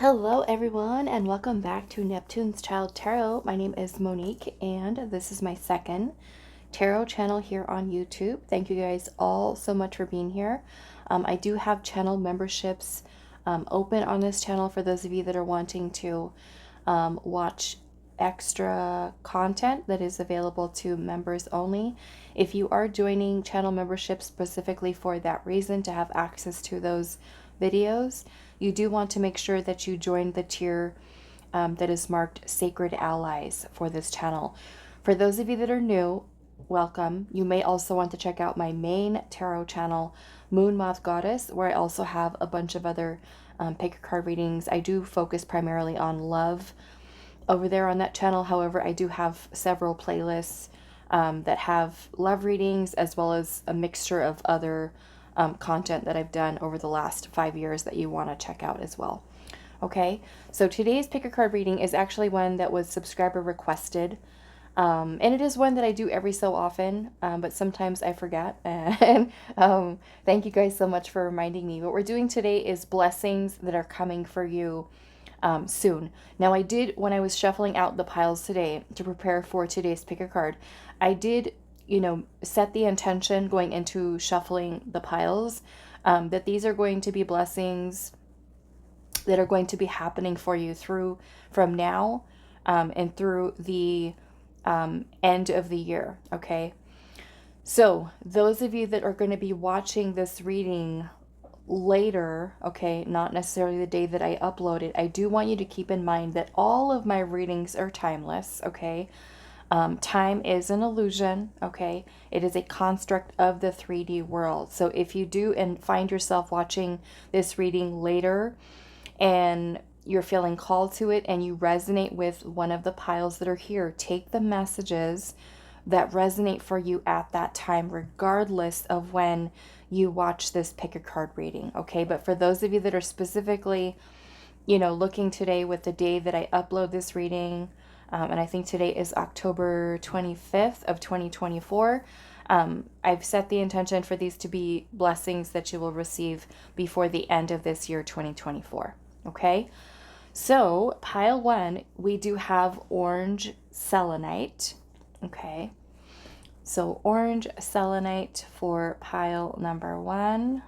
Hello everyone and welcome back to Neptune's Child Tarot. My name is Monique and this is my second tarot channel here on YouTube. Thank you guys all so much for being here. I do have channel memberships open on this channel for those of you that are wanting to watch extra content that is available to members only. If you are joining channel memberships specifically for that reason, to have access to those videos, you do want to make sure that you join the tier that is marked Sacred Allies for this channel. For those of you that are new, welcome. You may also want to check out my main tarot channel, Moon Moth Goddess, where I also have a bunch of other pick a card readings. I do focus primarily on love over there on that channel. However, I do have several playlists that have love readings as well as a mixture of other content that I've done over the last 5 years that you want to check out as well. Okay, so today's pick a card reading is actually one that was subscriber requested. And it is one that I do every so often, but sometimes I forget. And thank you guys so much for reminding me. What we're doing today is blessings that are coming for you soon. Now, I did, when I was shuffling out the piles today to prepare for today's pick a card, I did, set the intention going into shuffling the piles that these are going to be blessings that are going to be happening for you from now and through the end of the year. Okay. So those of you that are going to be watching this reading later, okay, not necessarily the day that I upload it, I do want you to keep in mind that all of my readings are timeless. Okay. Time is an illusion, okay? It is a construct of the 3D world. So if you do and find yourself watching this reading later and you're feeling called to it and you resonate with one of the piles that are here, take the messages that resonate for you at that time, regardless of when you watch this pick a card reading, okay? But for those of you that are specifically, looking today with the day that I upload this reading, and I think today is October 25th of 2024. I've set the intention for these to be blessings that you will receive before the end of this year, 2024. Okay? So, pile one, we do have orange selenite. Okay? So, orange selenite for pile number one.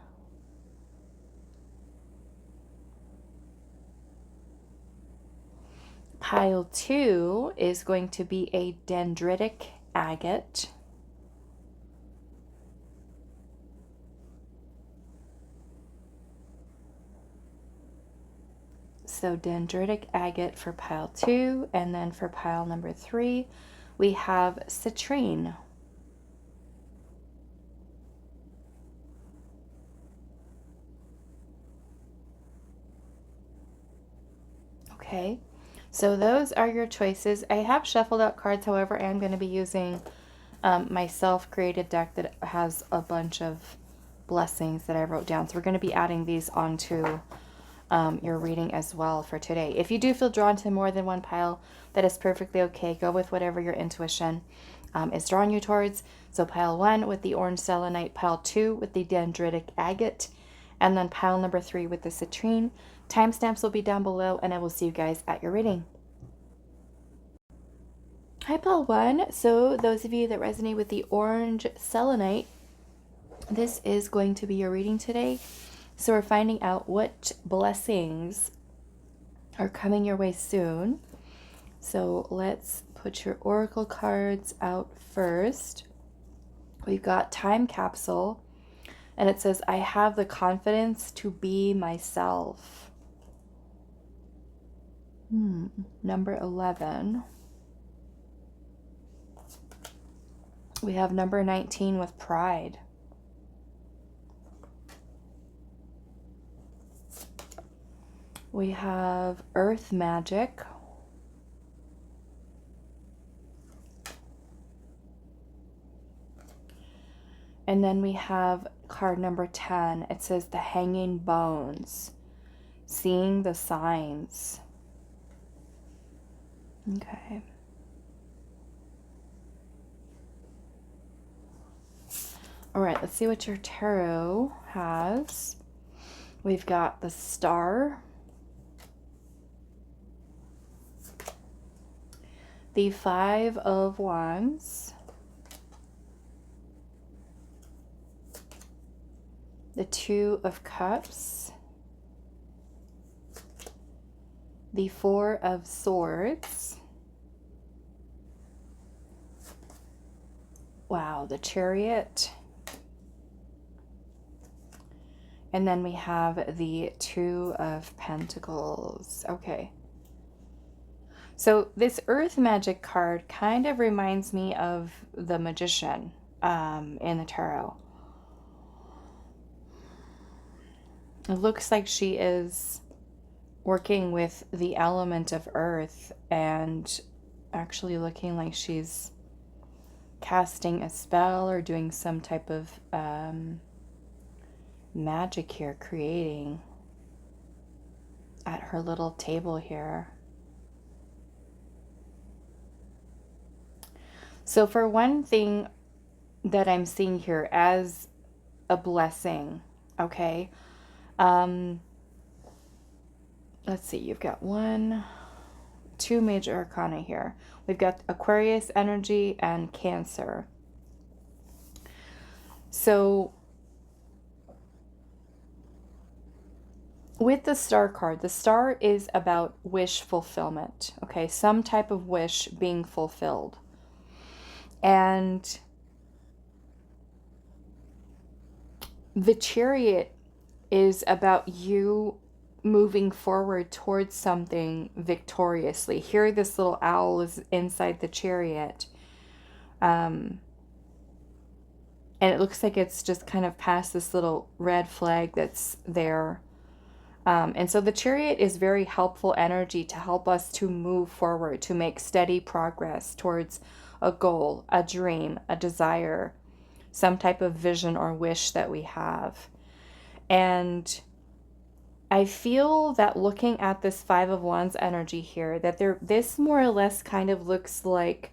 Pile two is going to be a dendritic agate. So dendritic agate for pile two, and then for pile number three, we have citrine. Okay. So those are your choices. I have shuffled out cards, however, I am going to be using my self-created deck that has a bunch of blessings that I wrote down. So we're going to be adding these onto your reading as well for today. If you do feel drawn to more than one pile, that is perfectly okay. Go with whatever your intuition is drawing you towards. So pile one with the orange selenite, pile two with the dendritic agate, and then pile number three with the citrine. Timestamps will be down below, and I will see you guys at your reading. Hi, pile one. So those of you that resonate with the orange selenite, this is going to be your reading today. So we're finding out what blessings are coming your way soon. So let's put your oracle cards out first. We've got time capsule, and it says, I have the confidence to be myself. Number 11. We have number 19 with pride. We have earth magic. And then we have card number 10. It says the hanging bones, seeing the signs. Okay. All right, let's see what your tarot has. We've got the Star, the Five of Wands, the Two of Cups, the Four of Swords, wow, the Chariot, and then we have the Two of Pentacles. Okay. So this Earth Magic card kind of reminds me of the Magician in the tarot. It looks like she is working with the element of earth and actually looking like she's casting a spell or doing some type of magic here, creating at her little table here. So for one thing that I'm seeing here as a blessing, okay, let's see, you've got two major arcana here. We've got Aquarius energy and Cancer. So with the Star card, the Star is about wish fulfillment, okay, some type of wish being fulfilled. And the Chariot is about you moving forward towards something victoriously. Here, this little owl is inside the Chariot. And it looks like it's just kind of past this little red flag that's there. And so the Chariot is very helpful energy to help us to move forward, to make steady progress towards a goal, a dream, a desire, some type of vision or wish that we have. And I feel that looking at this Five of Wands energy here, that this more or less kind of looks like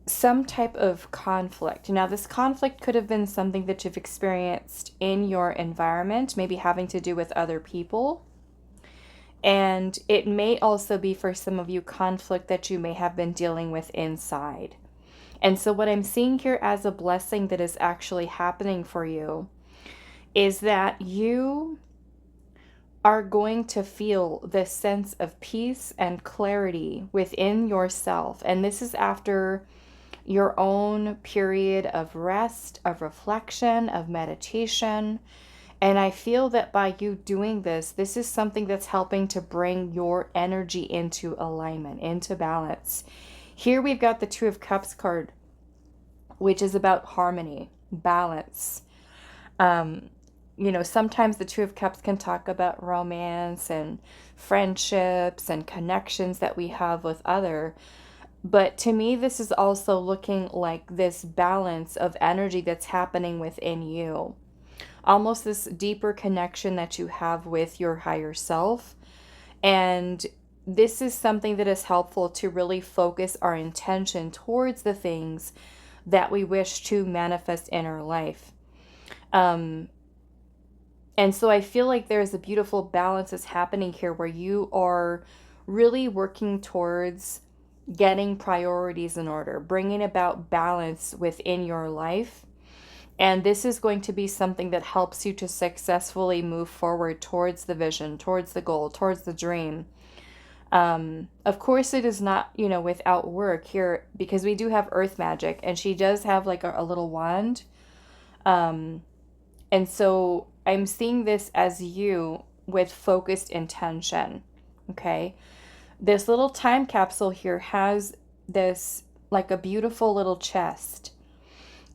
some type of conflict. Now, this conflict could have been something that you've experienced in your environment, maybe having to do with other people. And it may also be for some of you conflict that you may have been dealing with inside. And so what I'm seeing here as a blessing that is actually happening for you is that you are going to feel this sense of peace and clarity within yourself. And this is after your own period of rest, of reflection, of meditation. And I feel that by you doing this, this is something that's helping to bring your energy into alignment, into balance. Here we've got the Two of Cups card, which is about harmony, balance. You know, sometimes the Two of Cups can talk about romance and friendships and connections that we have with other. But to me, this is also looking like this balance of energy that's happening within you. Almost this deeper connection that you have with your higher self. And this is something that is helpful to really focus our intention towards the things that we wish to manifest in our life. And so I feel like there's a beautiful balance that's happening here where you are really working towards getting priorities in order, bringing about balance within your life. And this is going to be something that helps you to successfully move forward towards the vision, towards the goal, towards the dream. Of course, it is not, you know, without work here, because we do have earth magic, and she does have like a little wand. And so I'm seeing this as you with focused intention. Okay. This little time capsule here has this like a beautiful little chest.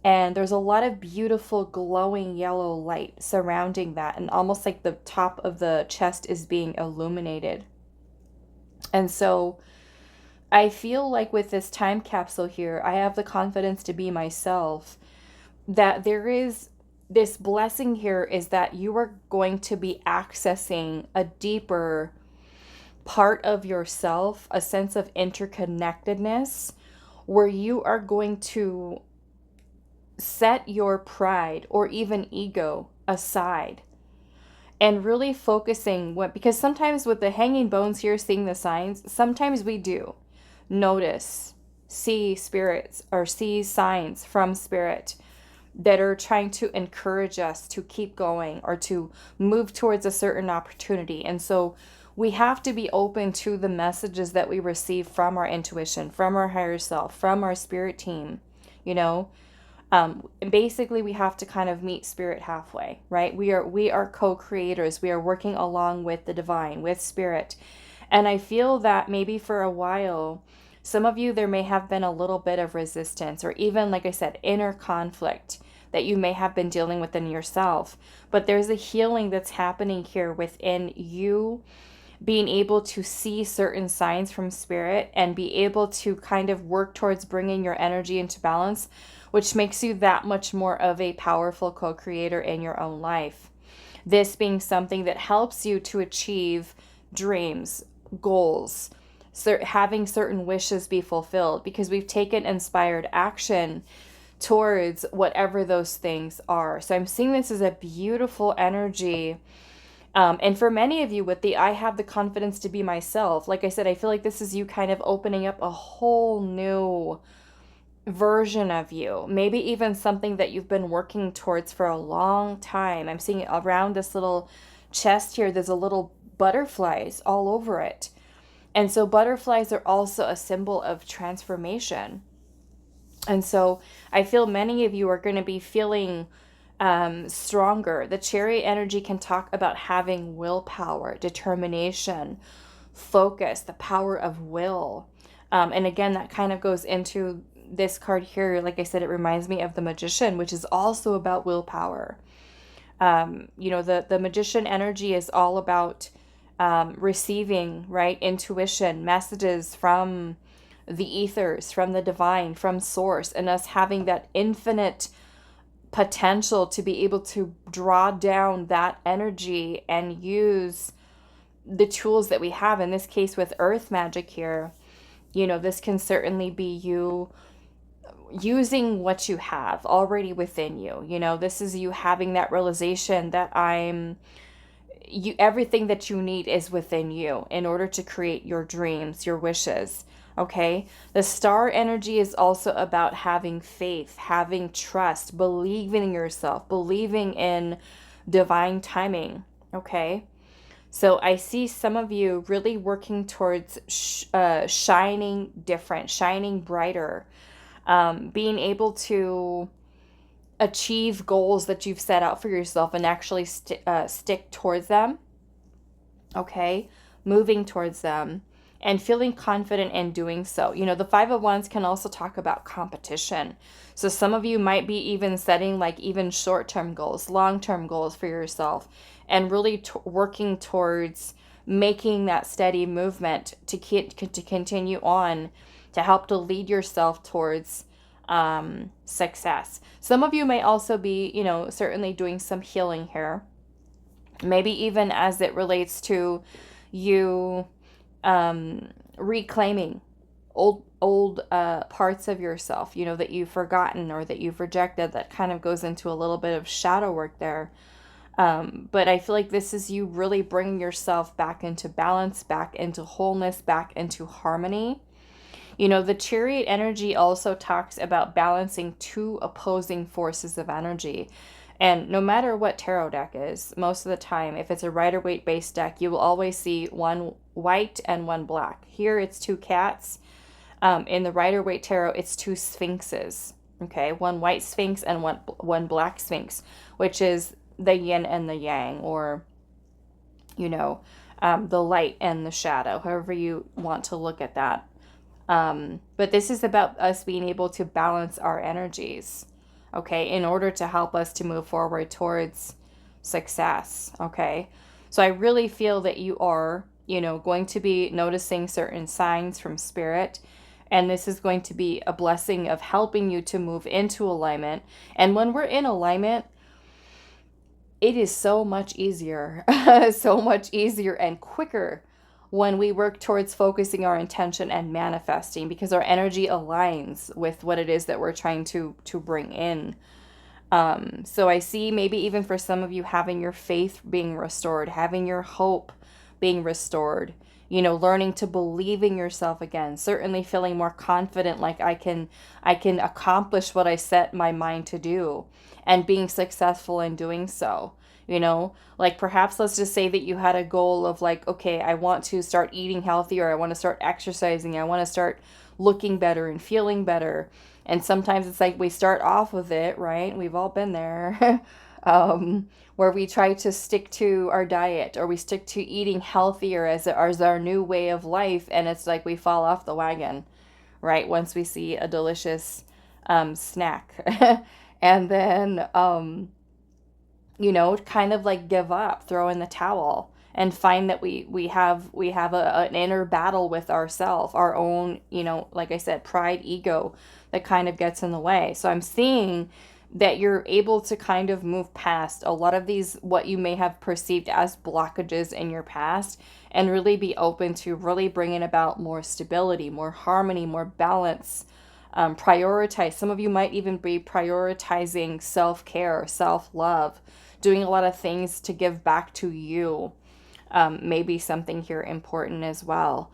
And there's a lot of beautiful glowing yellow light surrounding that. And almost like the top of the chest is being illuminated. And so I feel like with this time capsule here, I have the confidence to be myself. That there is this blessing here is that you are going to be accessing a deeper part of yourself, a sense of interconnectedness, where you are going to set your pride or even ego aside and really focusing because sometimes with the hanging bones here, seeing the signs, sometimes we do. notice, see spirits or see signs from spirit that are trying to encourage us to keep going or to move towards a certain opportunity. And so we have to be open to the messages that we receive from our intuition, from our higher self, from our spirit team, you know. And basically we have to kind of meet spirit halfway, right? We are co-creators. We are working along with the divine, with spirit. And I feel that maybe for a while, some of you, there may have been a little bit of resistance or even, like I said, inner conflict that you may have been dealing with in yourself. But there's a healing that's happening here within you, being able to see certain signs from spirit and be able to kind of work towards bringing your energy into balance, which makes you that much more of a powerful co-creator in your own life. This being something that helps you to achieve dreams, goals, having certain wishes be fulfilled, because we've taken inspired action towards whatever those things are. So I'm seeing this as a beautiful energy. And for many of you with the I have the confidence to be myself, like I said, I feel like this is you kind of opening up a whole new version of you. Maybe even something that you've been working towards for a long time. I'm seeing around this little chest here, there's a little butterflies all over it. And so butterflies are also a symbol of transformation. And so I feel many of you are going to be feeling stronger. The Chariot energy can talk about having willpower, determination, focus, the power of will. And again, that kind of goes into this card here. Like I said, it reminds me of the Magician, which is also about willpower. You know, the Magician energy is all about receiving, right, intuition, messages from the ethers, from the divine, from source, and us having that infinite potential to be able to draw down that energy and use the tools that we have. In this case with earth magic here, you know, this can certainly be you using what you have already within you. You know, this is you having that realization that everything that you need is within you in order to create your dreams, your wishes. Okay. The star energy is also about having faith, having trust, believing in yourself, believing in divine timing. Okay. So I see some of you really working towards shining different, shining brighter, being able to achieve goals that you've set out for yourself and actually stick towards them. Okay. Moving towards them and feeling confident in doing so. You know, the Five of Wands can also talk about competition. So some of you might be even setting like even short-term goals, long-term goals for yourself, and really working towards making that steady movement to continue on, to help to lead yourself towards success. Some of you may also be, you know, certainly doing some healing here. Maybe even as it relates to you reclaiming old parts of yourself, you know, that you've forgotten or that you've rejected. That kind of goes into a little bit of shadow work there. But I feel like this is you really bringing yourself back into balance, back into wholeness, back into harmony. You know, the Chariot energy also talks about balancing two opposing forces of energy. And no matter what tarot deck is, most of the time, if it's a Rider-Waite based deck, you will always see one white and one black. Here it's two cats. In the Rider-Waite tarot, it's two sphinxes. Okay, one white sphinx and one black sphinx, which is the yin and the yang, or, you know, the light and the shadow, however you want to look at that. But this is about us being able to balance our energies, okay, in order to help us to move forward towards success, okay? So I really feel that you are, you know, going to be noticing certain signs from spirit, and this is going to be a blessing of helping you to move into alignment. And when we're in alignment, it is so much easier, so much easier and quicker when we work towards focusing our intention and manifesting, because our energy aligns with what it is that we're trying to bring in. So I see maybe even for some of you having your faith being restored, having your hope being restored, you know, learning to believe in yourself again, certainly feeling more confident, like I can accomplish what I set my mind to do, and being successful in doing so. You know, like perhaps let's just say that you had a goal of like, okay, I want to start eating healthier, I want to start exercising, I want to start looking better and feeling better. And sometimes it's like we start off with it, right? We've all been there. Where we try to stick to our diet, or we stick to eating healthier as our new way of life, and it's like we fall off the wagon, right? Once we see a delicious snack. And then, you know, kind of like give up, throw in the towel, and find that we have an inner battle with ourselves, our own, you know, like I said, pride, ego, that kind of gets in the way. So I'm seeing that you're able to kind of move past a lot of these, what you may have perceived as blockages in your past, and really be open to really bringing about more stability, more harmony, more balance. Prioritize. Some of you might even be prioritizing self-care, self-love, doing a lot of things to give back to you. Maybe something here important as well.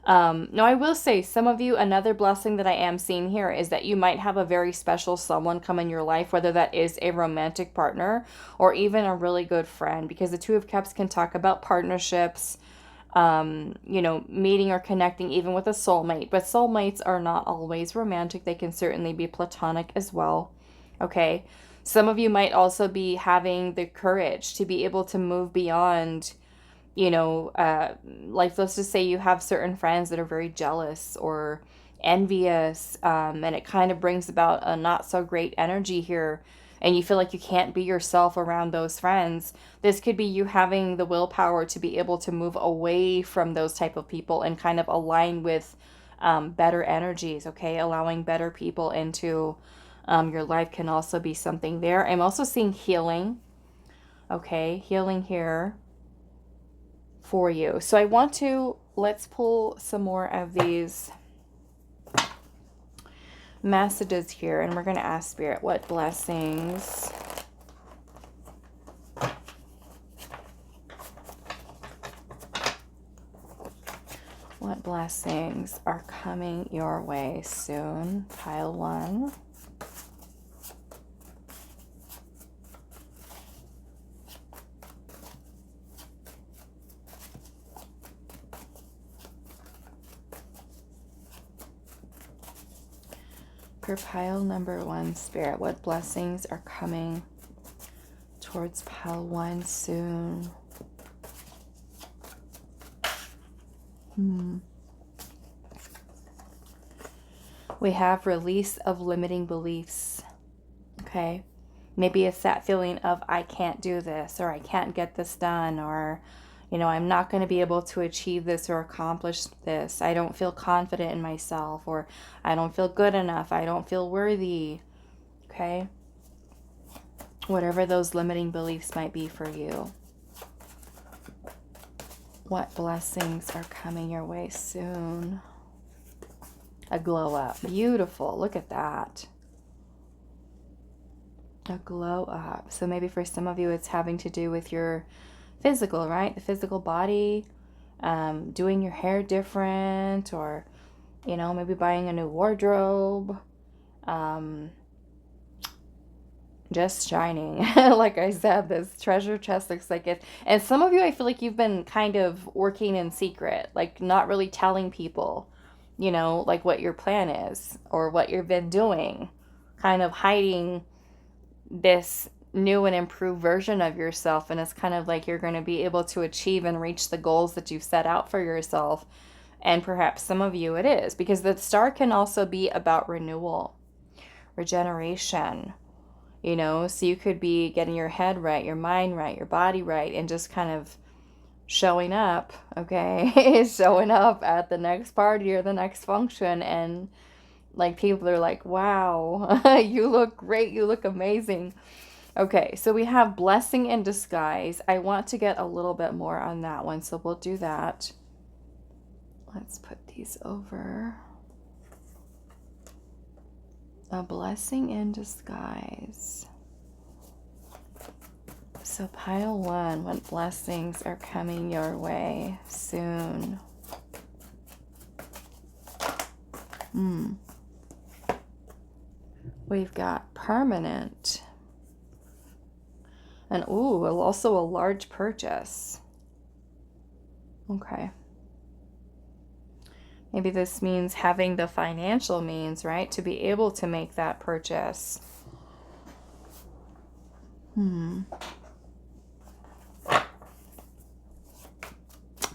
Now, I will say, some of you, another blessing that I am seeing here is that you might have a very special someone come in your life, whether that is a romantic partner or even a really good friend, because the Two of Cups can talk about partnerships, you know, meeting or connecting even with a soulmate. But soulmates are not always romantic. They can certainly be platonic as well. Okay. Some of you might also be having the courage to be able to move beyond, you know, like let's just say you have certain friends that are very jealous or envious, and it kind of brings about a not so great energy here, and you feel like you can't be yourself around those friends. This could be you having the willpower to be able to move away from those type of people and kind of align with better energies, okay? Allowing better people into your life can also be something there. I'm also seeing healing, okay? Healing here for you. So I want to, let's pull some more of these messages here, and we're going to ask Spirit, what blessings are coming your way soon? Pile 1. For pile number 1, Spirit, what blessings are coming towards pile 1 soon? We have release of limiting beliefs, okay? Maybe it's that feeling of I can't do this, or I can't get this done, or, you know, I'm not going to be able to achieve this or accomplish this. I don't feel confident in myself, or I don't feel good enough. I don't feel worthy, okay? Whatever those limiting beliefs might be for you. What blessings are coming your way soon? A glow up. Beautiful. Look at that. A glow up. So maybe for some of you it's having to do with your physical, right? The physical body, doing your hair different, or, you know, maybe buying a new wardrobe, just shining. Like I said, this treasure chest looks like it. And some of you, I feel like you've been kind of working in secret, like not really telling people, you know, like what your plan is or what you've been doing, kind of hiding this new and improved version of yourself. And it's kind of like you're going to be able to achieve and reach the goals that you've set out for yourself. And perhaps some of you it is, because the star can also be about renewal, regeneration, you know. So you could be getting your head right, your mind right, your body right, and just kind of showing up, okay? Showing up at the next party or the next function, and like people are like, wow, you look great, you look amazing. Okay, so we have blessing in disguise. I want to get a little bit more on that one, so we'll do that. Let's put these over. A blessing in disguise. So pile one, what blessings are coming your way soon? We've got permanent. And ooh, also a large purchase. Okay. Maybe this means having the financial means, right? To be able to make that purchase.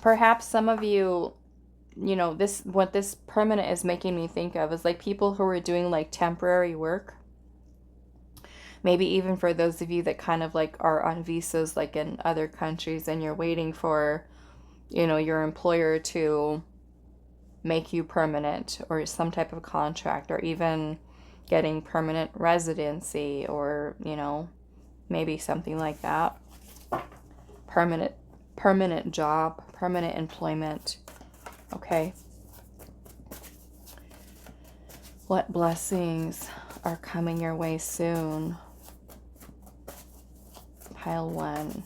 Perhaps some of you, you know, what this permanent is making me think of is like people who are doing like temporary work. Maybe even for those of you that kind of like are on visas like in other countries and you're waiting for, you know, your employer to make you permanent or some type of contract, or even getting permanent residency, or, you know, maybe something like that. Permanent job, permanent employment. Okay. What blessings are coming your way soon? Pile one.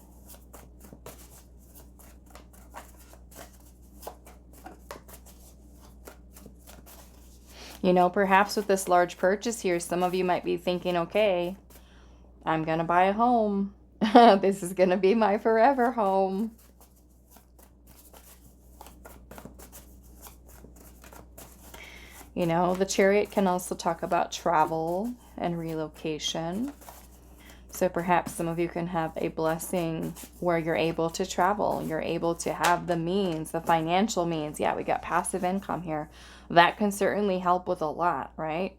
You know, perhaps with this large purchase here, some of you might be thinking, okay, I'm going to buy a home. This is going to be my forever home. You know, the Chariot can also talk about travel and relocation. So perhaps some of you can have a blessing where you're able to travel. You're able to have the means, the financial means. Yeah, we got passive income here. That can certainly help with a lot, right?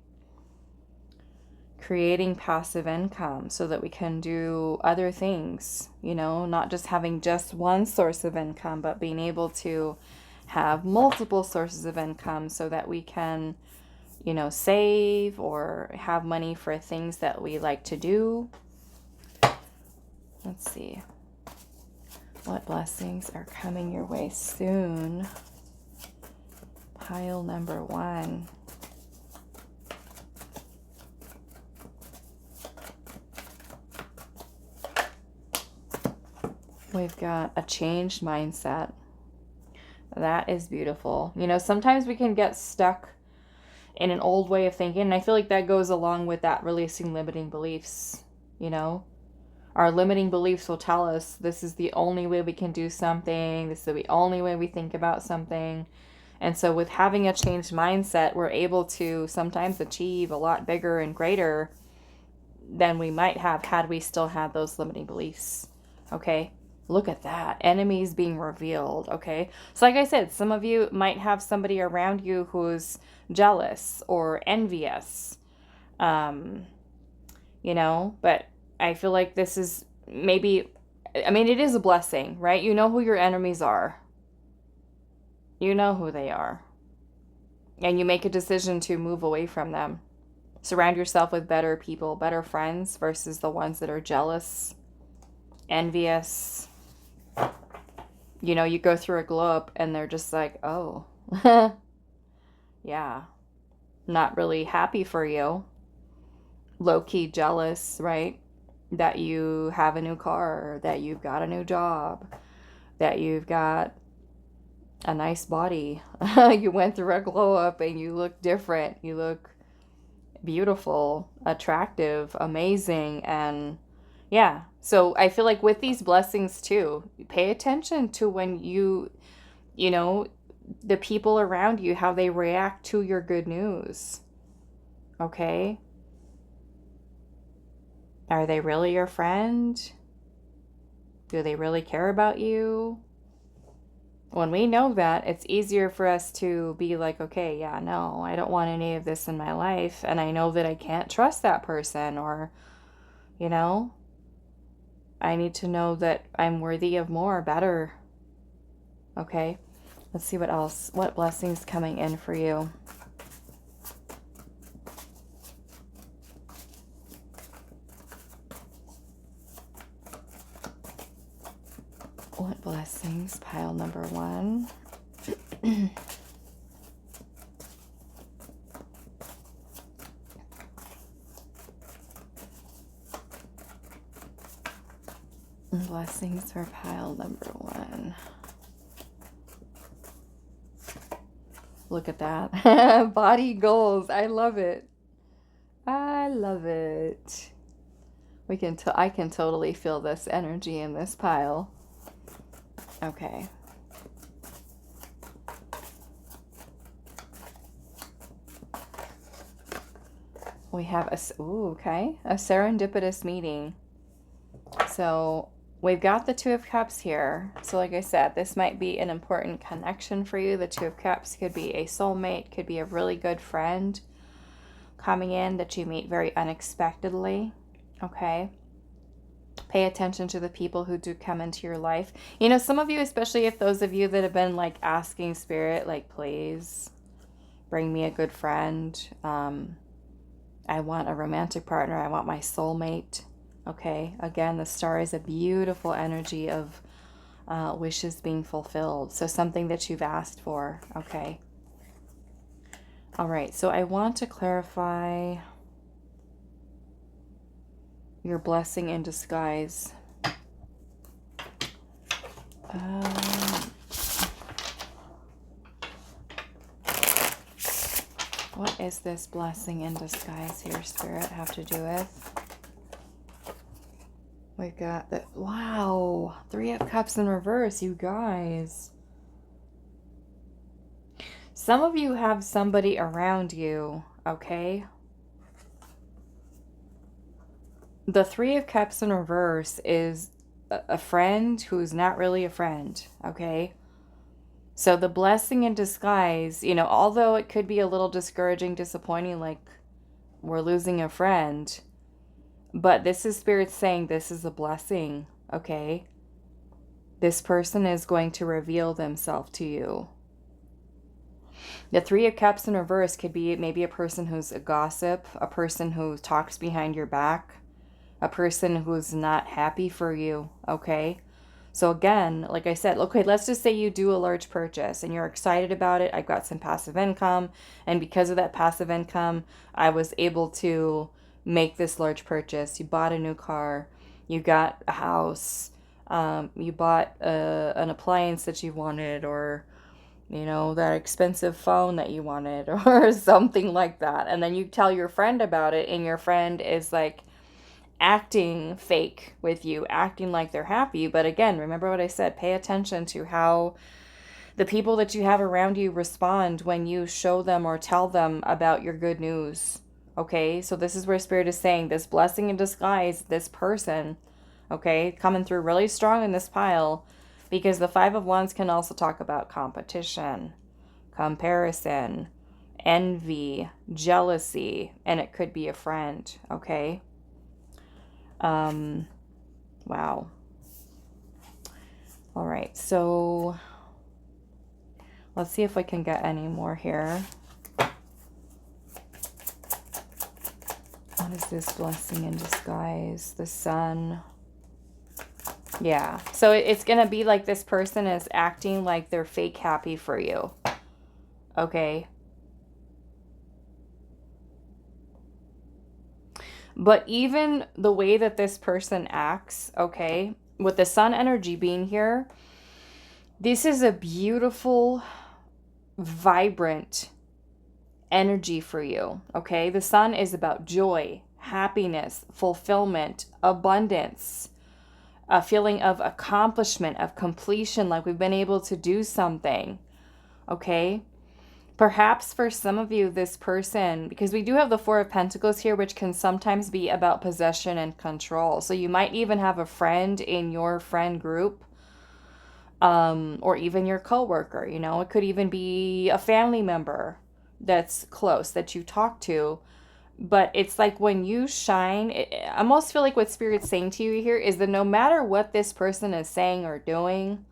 Creating passive income so that we can do other things, you know, not just having just one source of income, but being able to have multiple sources of income so that we can, you know, save or have money for things that we like to do. Let's see. What blessings are coming your way soon? Pile number one. We've got a changed mindset. That is beautiful. You know, sometimes we can get stuck in an old way of thinking, and I feel like that goes along with that releasing limiting beliefs, you know? Our limiting beliefs will tell us this is the only way we can do something. This is the only way we think about something. And so with having a changed mindset, we're able to sometimes achieve a lot bigger and greater than we might have had we still had those limiting beliefs. Okay? Look at that. Enemies being revealed. Okay? So like I said, some of you might have somebody around you who's jealous or envious. You know, but I feel like this is maybe, I mean, it is a blessing, right? You know who your enemies are. You know who they are. And you make a decision to move away from them. Surround yourself with better people, better friends versus the ones that are jealous, envious. You know, you go through a glow up and they're just like, oh, yeah, not really happy for you. Low-key jealous, right? That you have a new car, that you've got a new job, that you've got a nice body. You went through a glow up and you look different. You look beautiful, attractive, amazing. And yeah, so I feel like with these blessings too, pay attention to when you know, the people around you, how they react to your good news. Okay? Are they really your friend? Do they really care about you? When we know that, it's easier for us to be like, okay, yeah, no, I don't want any of this in my life. And I know that I can't trust that person, or, you know, I need to know that I'm worthy of more, better. Okay, let's see what else. What blessings coming in for you? What blessings? Pile number one. blessings for pile number 1. Look at that. Body goals. I love it. I love it. I can totally feel this energy in this pile. Okay. We have a serendipitous meeting. So we've got the 2 of Cups here. So like I said, this might be an important connection for you. The 2 of Cups could be a soulmate, could be a really good friend coming in that you meet very unexpectedly. Okay. Pay attention to the people who do come into your life. You know, some of you, especially if those of you that have been like asking Spirit, like, please bring me a good friend. I want a romantic partner. I want my soulmate. Okay. Again, the star is a beautiful energy of wishes being fulfilled. So something that you've asked for. Okay. All right. So I want to clarify your blessing in disguise. What is this blessing in disguise here, Spirit, have to do with? We got the, wow, 3 of Cups in reverse, you guys. Some of you have somebody around you, okay? The 3 of Cups in reverse is a friend who's not really a friend, okay? So the blessing in disguise, you know, although it could be a little discouraging, disappointing, like we're losing a friend, but this is Spirit saying this is a blessing, okay? This person is going to reveal themselves to you. The 3 of Cups in reverse could be maybe a person who's a gossip, a person who talks behind your back, a person who's not happy for you, okay? So again, like I said, okay, let's just say you do a large purchase and you're excited about it. I've got some passive income, and because of that passive income, I was able to make this large purchase. You bought a new car, you got a house, you bought an appliance that you wanted, or, you know, that expensive phone that you wanted, or something like that. And then you tell your friend about it, and your friend is like acting fake with you, acting like they're happy. But again, remember what I said, pay attention to how the people that you have around you respond when you show them or tell them about your good news. Okay, so this is where Spirit is saying this blessing in disguise, this person, okay, coming through really strong in this pile, because the 5 of Wands can also talk about competition, comparison, envy, jealousy, and it could be a friend, okay? Wow. All right, so let's see if we can get any more here. What is this blessing in disguise? The Sun. Yeah, so it's going to be like this person is acting like they're fake happy for you. Okay. But even the way that this person acts, okay, with the Sun energy being here, this is a beautiful, vibrant energy for you, okay? The Sun is about joy, happiness, fulfillment, abundance, a feeling of accomplishment, of completion, like we've been able to do something, okay? Perhaps for some of you, this person, because we do have the 4 of Pentacles here, which can sometimes be about possession and control. So you might even have a friend in your friend group, or even your coworker, you know, it could even be a family member that's close that you talk to. But it's like when you shine, I almost feel like what Spirit's saying to you here is that no matter what this person is saying or doing,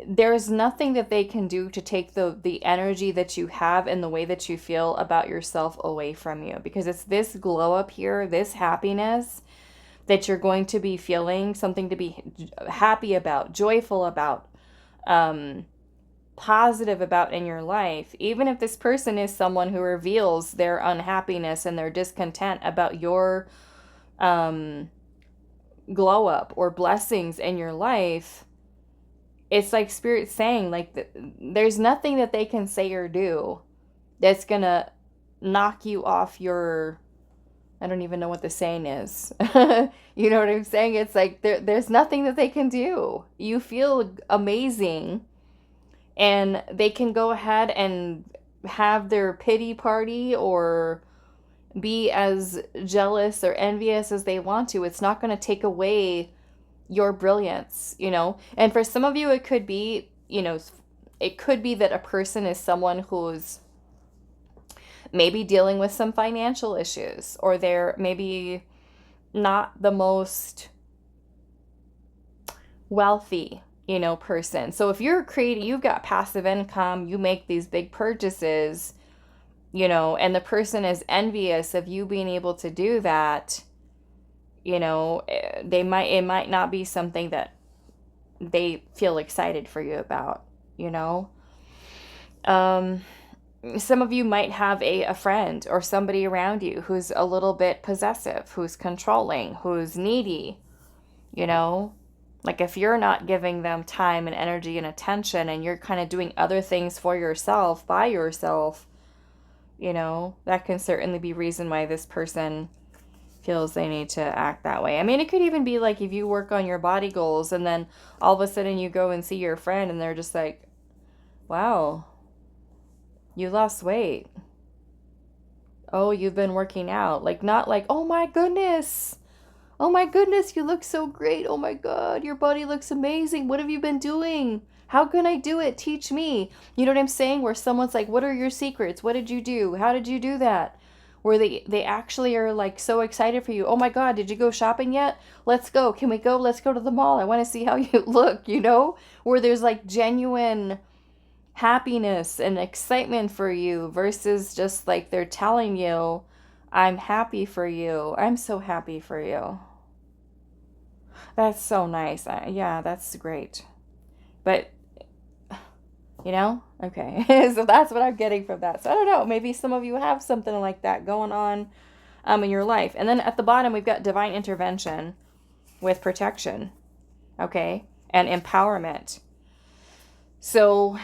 there's nothing that they can do to take the energy that you have and the way that you feel about yourself away from you. Because it's this glow up here, this happiness that you're going to be feeling, something to be happy about, joyful about, positive about in your life. Even if this person is someone who reveals their unhappiness and their discontent about your glow up or blessings in your life, it's like Spirit saying, like, there's nothing that they can say or do that's gonna knock you off your, I don't even know what the saying is. You know what I'm saying? It's like there's nothing that they can do. You feel amazing, and they can go ahead and have their pity party or be as jealous or envious as they want to. It's not going to take away your brilliance, you know? And for some of you, it could be, you know, it could be that a person is someone who's maybe dealing with some financial issues, or they're maybe not the most wealthy, you know, person. So if you're creating, you've got passive income, you make these big purchases, you know, and the person is envious of you being able to do that, you know, it might not be something that they feel excited for you about, you know. Some of you might have a friend or somebody around you who's a little bit possessive, who's controlling, who's needy, you know. Like if you're not giving them time and energy and attention, and you're kind of doing other things for yourself, by yourself, you know, that can certainly be reason why this person feels they need to act that way. I mean, it could even be like if you work on your body goals and then all of a sudden you go and see your friend and they're just like, wow, you lost weight. Oh, you've been working out. Like, not like, oh my goodness. Oh my goodness, you look so great. Oh my God, your body looks amazing. What have you been doing? How can I do it? Teach me. You know what I'm saying? Where someone's like, what are your secrets? What did you do? How did you do that? Where they actually are like so excited for you. Oh my God, did you go shopping yet? Let's go. Can we go? Let's go to the mall. I want to see how you look, you know? Where there's like genuine happiness and excitement for you versus just like they're telling you, I'm happy for you. I'm so happy for you. That's so nice. Yeah, that's great. But, you know, okay. So that's what I'm getting from that. So I don't know. Maybe some of you have something like that going on in your life. And then at the bottom, we've got divine intervention with protection, okay, and empowerment. So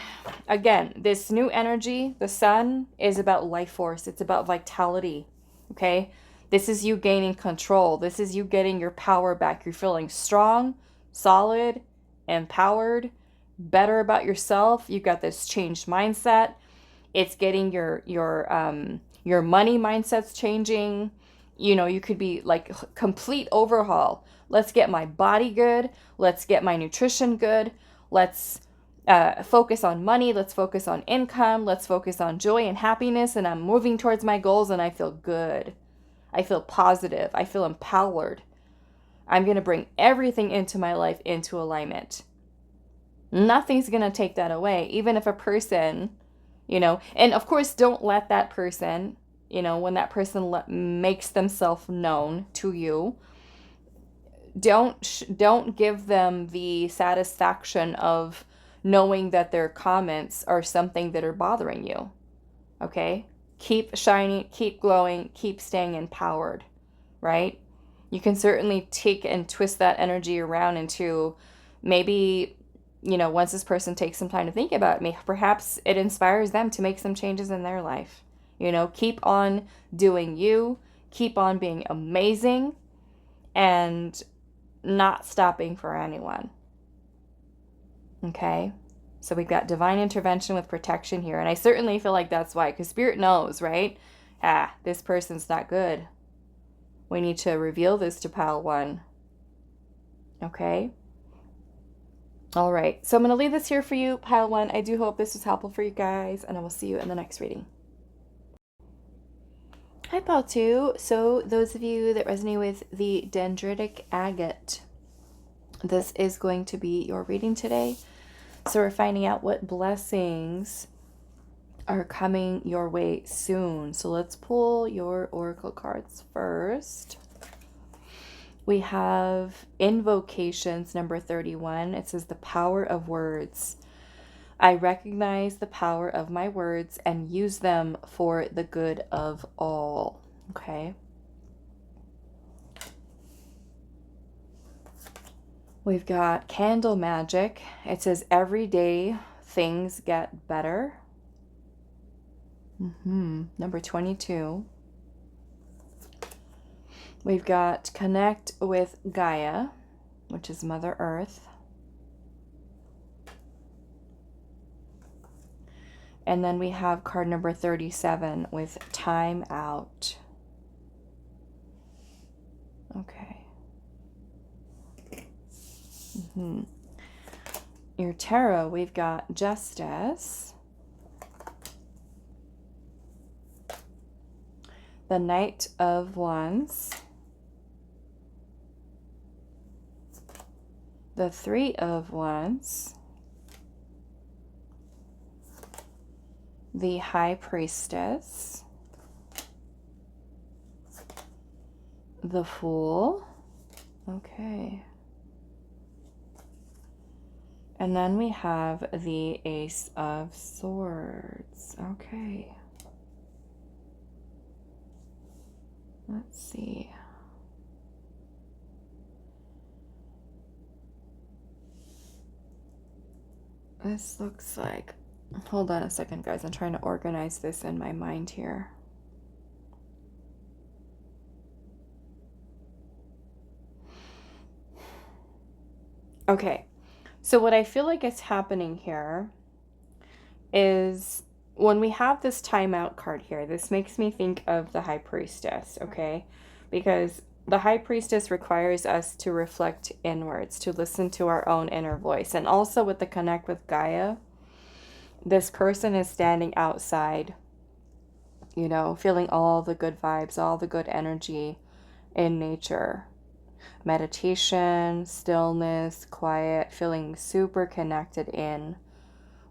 again, this new energy, the sun, is about life force. It's about vitality, okay? This is you gaining control. This is you getting your power back. You're feeling strong, solid, empowered, better about yourself. You've got this changed mindset. It's getting your money mindset's changing. You know, you could be like complete overhaul. Let's get my body good. Let's get my nutrition good. Let's focus on money. Let's focus on income. Let's focus on joy and happiness. And I'm moving towards my goals and I feel good. I feel positive. I feel empowered. I'm going to bring everything into my life into alignment. Nothing's going to take that away. Even if a person, you know, and of course, don't let that person, you know, when that person makes themselves known to you, don't give them the satisfaction of knowing that their comments are something that are bothering you. Okay? Keep shining, keep glowing, keep staying empowered, right? You can certainly take and twist that energy around into maybe, you know, once this person takes some time to think about it, perhaps it inspires them to make some changes in their life. You know, keep on doing you, keep on being amazing, and not stopping for anyone. Okay? So we've got divine intervention with protection here. And I certainly feel like that's why, because Spirit knows, right? This person's not good. We need to reveal this to Pile 1. Okay? All right. So I'm going to leave this here for you, Pile 1. I do hope this was helpful for you guys, and I will see you in the next reading. Hi, Pile 2. So those of you that resonate with the Dendritic Agate, this is going to be your reading today. So we're finding out what blessings are coming your way soon. So let's pull your oracle cards first. We have Invocations number 31. It says the power of words. I recognize the power of my words and use them for the good of all. Okay. We've got candle magic. It says every day things get better. Number 22. We've got connect with Gaia, which is Mother Earth. And then we have card number 37 with time out. Okay. Your tarot, we've got Justice, the Knight of Wands, the Three of Wands, the High Priestess, the Fool. Okay. And then we have the Ace of Swords. Okay. Let's see. This looks like... Hold on a second, guys. I'm trying to organize this in my mind here. Okay. So what I feel like is happening here is when we have this timeout card here, this makes me think of the High Priestess, okay? Because the High Priestess requires us to reflect inwards, to listen to our own inner voice. And also with the connect with Gaia, this person is standing outside, you know, feeling all the good vibes, all the good energy in nature. Meditation, stillness, quiet, feeling super connected in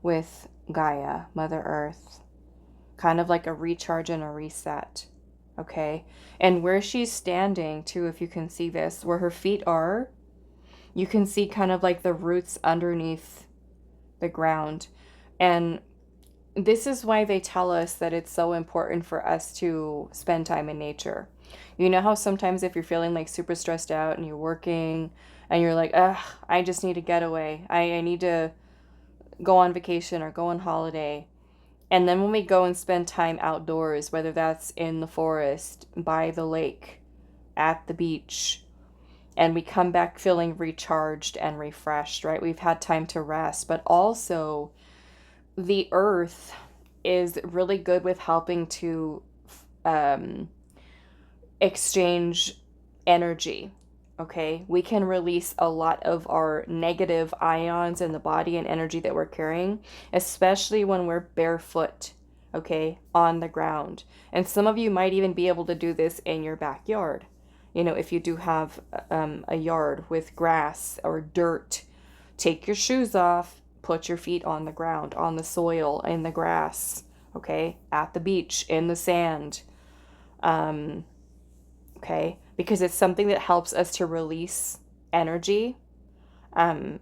with Gaia, Mother Earth. Kind of like a recharge and a reset, okay? And where she's standing, too, if you can see this, where her feet are, you can see kind of like the roots underneath the ground. And this is why they tell us that it's so important for us to spend time in nature. You know how sometimes if you're feeling like super stressed out and you're working and you're like, ugh, I just need to get away. I need to go on vacation or go on holiday. And then when we go and spend time outdoors, whether that's in the forest, by the lake, at the beach, and we come back feeling recharged and refreshed, right? We've had time to rest, but also the earth is really good with helping to exchange energy, okay? We can release a lot of our negative ions in the body and energy that we're carrying, especially when we're barefoot, okay, on the ground. And some of you might even be able to do this in your backyard. You know, if you do have a yard with grass or dirt, take your shoes off, put your feet on the ground, on the soil, in the grass, okay, at the beach, in the sand, okay, because it's something that helps us to release energy,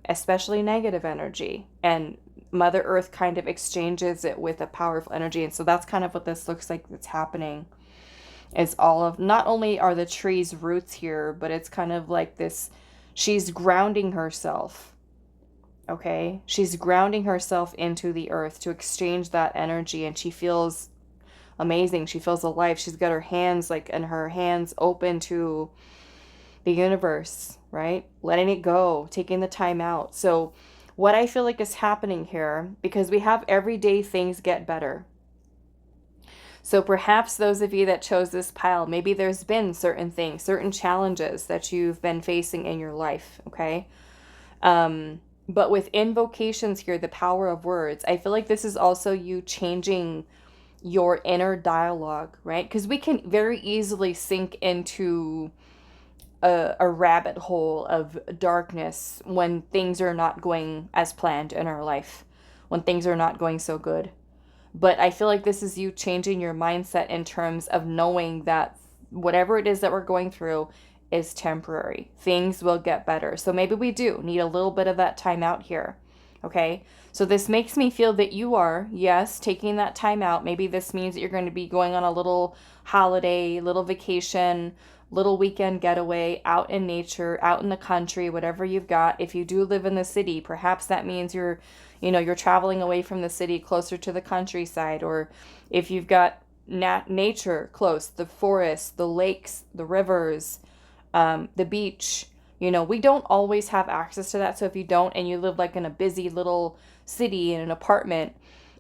especially negative energy, and Mother Earth kind of exchanges it with a powerful energy. And so that's kind of what this looks like that's happening, is all of, not only are the trees roots here, but it's kind of like this, she's grounding herself, okay, she's grounding herself into the earth to exchange that energy, and she feels amazing. She feels alive. She's got her hands open to the universe, right? Letting it go, taking the time out. So what I feel like is happening here, because we have everyday things get better. So perhaps those of you that chose this pile, maybe there's been certain things, certain challenges that you've been facing in your life, okay? But with invocations here, the power of words, I feel like this is also you changing your inner dialogue, right? Because we can very easily sink into a rabbit hole of darkness when things are not going as planned in our life, when things are not going so good. But I feel like this is you changing your mindset in terms of knowing that whatever it is that we're going through is temporary. Things will get better. So maybe we do need a little bit of that time out here. Okay, so this makes me feel that you are, yes, taking that time out. Maybe this means that you're going to be going on a little holiday, little vacation, little weekend getaway out in nature, out in the country, whatever you've got. If you do live in the city, perhaps that means you're traveling away from the city closer to the countryside. Or if you've got nature close, the forest, the lakes, the rivers, the beach. We don't always have access to that. So if you don't, and you live like in a busy little city in an apartment,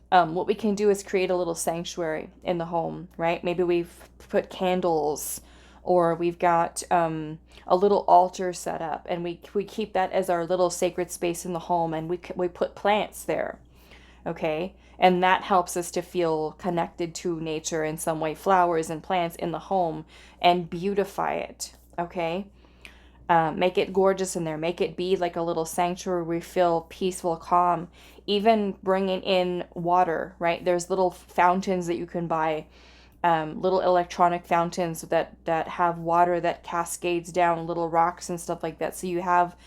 what we can do is create a little sanctuary in the home, right? Maybe we've put candles, or we've got a little altar set up, and we keep that as our little sacred space in the home, and we put plants there, okay? And that helps us to feel connected to nature in some way, flowers and plants in the home, and beautify it, okay? Make it gorgeous in there. Make it be like a little sanctuary where we feel peaceful, calm. Even bringing in water, right? There's little fountains that you can buy, little electronic fountains that have water that cascades down little rocks and stuff like that. So you have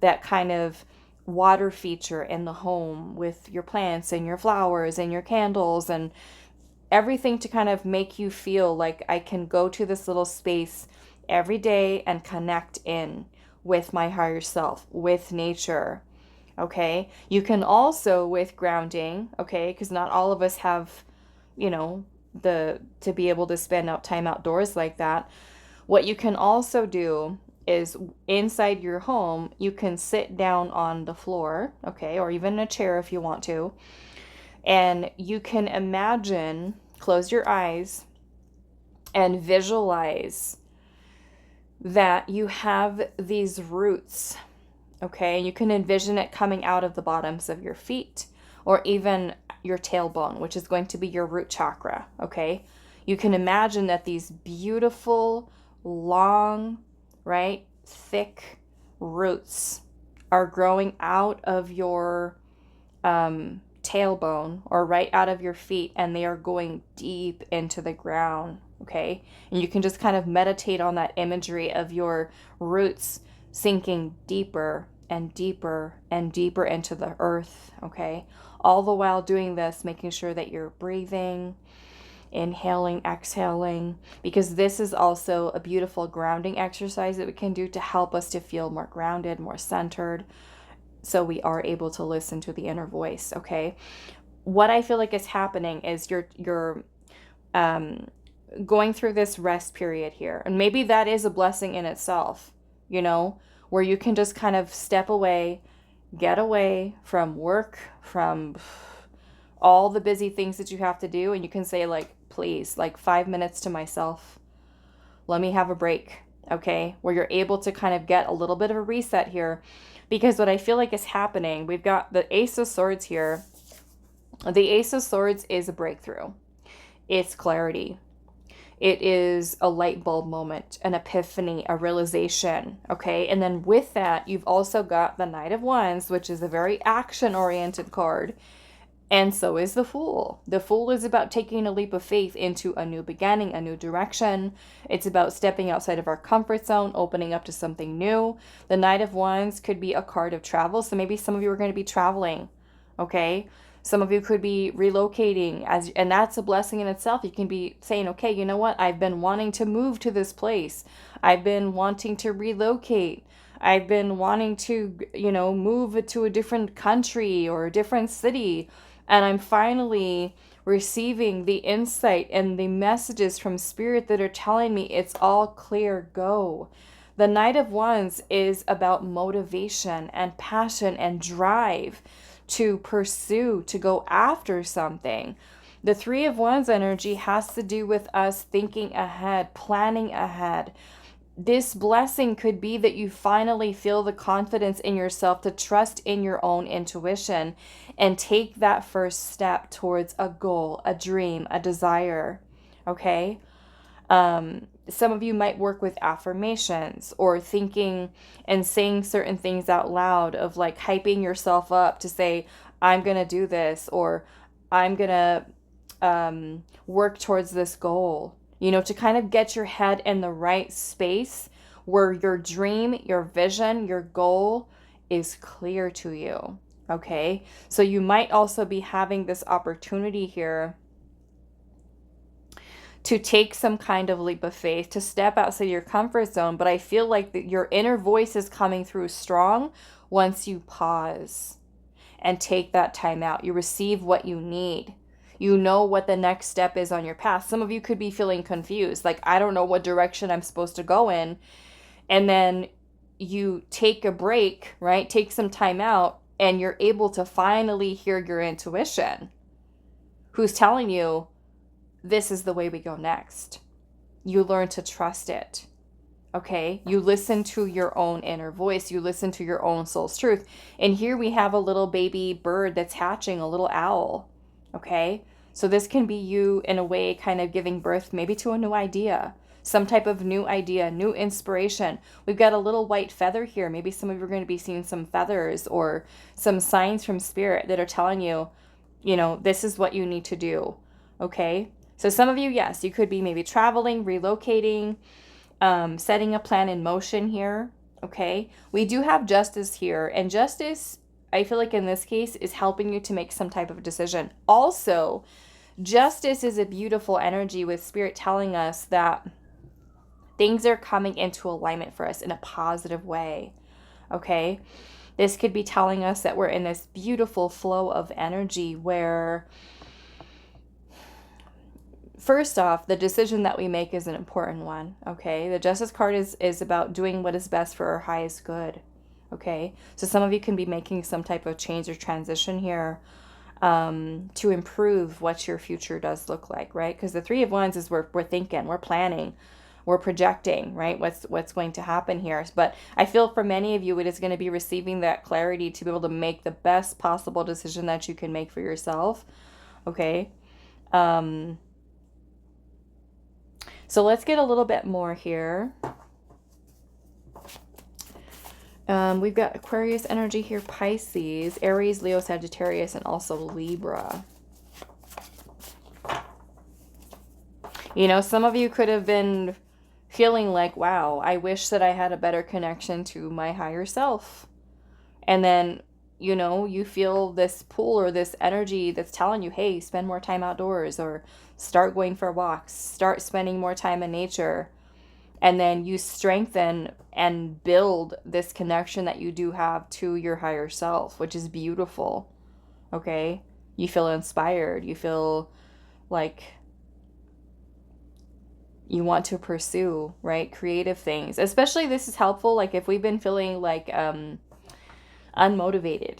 that kind of water feature in the home with your plants and your flowers and your candles and everything to kind of make you feel like I can go to this little space every day and connect in with my higher self, with nature. Okay. You can also, with grounding, okay, because not all of us have, to be able to spend out time outdoors like that. What you can also do is inside your home, you can sit down on the floor, okay, or even a chair if you want to, and you can imagine, close your eyes and visualize that you have these roots, okay? You can envision it coming out of the bottoms of your feet, or even your tailbone, which is going to be your root chakra, okay? You can imagine that these beautiful, long, right, thick roots are growing out of your tailbone, or right out of your feet, and they are going deep into the ground, okay? And you can just kind of meditate on that imagery of your roots sinking deeper and deeper and deeper into the earth, okay? All the while doing this, making sure that you're breathing, inhaling, exhaling, because this is also a beautiful grounding exercise that we can do to help us to feel more grounded, more centered, so we are able to listen to the inner voice, okay? What I feel like is happening is you're going through this rest period here. And maybe that is a blessing in itself, where you can just kind of step away, get away from work, from all the busy things that you have to do. And you can say, like, please, like 5 minutes to myself. Let me have a break, okay? Where you're able to kind of get a little bit of a reset here. Because what I feel like is happening, we've got the Ace of Swords here. The Ace of Swords is a breakthrough. It's clarity. It is a light bulb moment, an epiphany, a realization, okay? And then with that, you've also got the Knight of Wands, which is a very action-oriented card. And so is the Fool. The Fool is about taking a leap of faith into a new beginning, a new direction. It's about stepping outside of our comfort zone, opening up to something new. The Knight of Wands could be a card of travel. So maybe some of you are going to be traveling, okay? Some of you could be relocating, and that's a blessing in itself. You can be saying, okay, you know what? I've been wanting to move to this place. I've been wanting to relocate. I've been wanting to, move to a different country or a different city. And I'm finally receiving the insight and the messages from Spirit that are telling me it's all clear, go. The Knight of Wands is about motivation and passion and drive to pursue, to go after something. The Three of Wands energy has to do with us thinking ahead, planning ahead. This blessing could be that you finally feel the confidence in yourself to trust in your own intuition and take that first step towards a goal, a dream, a desire, okay? Some of you might work with affirmations or thinking and saying certain things out loud, of like hyping yourself up to say, I'm going to do this, or I'm going to work towards this goal, to kind of get your head in the right space where your dream, your vision, your goal is clear to you, Okay, so you might also be having this opportunity here to take some kind of leap of faith, to step outside your comfort zone. But I feel like your inner voice is coming through strong once you pause and take that time out. You receive what you need. You know what the next step is on your path. Some of you could be feeling confused, like, I don't know what direction I'm supposed to go in. And then you take a break, right? Take some time out, and you're able to finally hear your intuition, who's telling you, this is the way we go next. You learn to trust it. Okay, you listen to your own inner voice. You listen to your own soul's truth. And here we have a little baby bird that's hatching, a little owl. Okay, so this can be you in a way kind of giving birth maybe to a new idea, some type of new idea, new inspiration. We've got a little white feather here. Maybe some of you are going to be seeing some feathers or some signs from spirit that are telling you, you know, this is what you need to do. Okay, so some of you, yes, you could be maybe traveling, relocating, setting a plan in motion here. Okay, we do have justice here, and justice, I feel like in this case, is helping you to make some type of decision. Also, justice is a beautiful energy with spirit telling us that things are coming into alignment for us in a positive way. Okay, this could be telling us that we're in this beautiful flow of energy where, first off, the decision that we make is an important one, okay? The Justice card is about doing what is best for our highest good, okay? So some of you can be making some type of change or transition here to improve what your future does look like, right? Because the Three of Wands is we're thinking, we're planning, we're projecting, right? What's going to happen here. But I feel for many of you, it is going to be receiving that clarity to be able to make the best possible decision that you can make for yourself, okay? So let's get a little bit more here. We've got Aquarius energy here, Pisces, Aries, Leo, Sagittarius, and also Libra. You know, some of you could have been feeling like, wow, I wish that I had a better connection to my higher self. And then, you know, you feel this pull or this energy that's telling you, hey, spend more time outdoors, or start going for walks, start spending more time in nature. And then you strengthen and build this connection that you do have to your higher self, which is beautiful. Okay? You feel inspired. You feel like you want to pursue, right, creative things. Especially this is helpful, like if we've been feeling like unmotivated,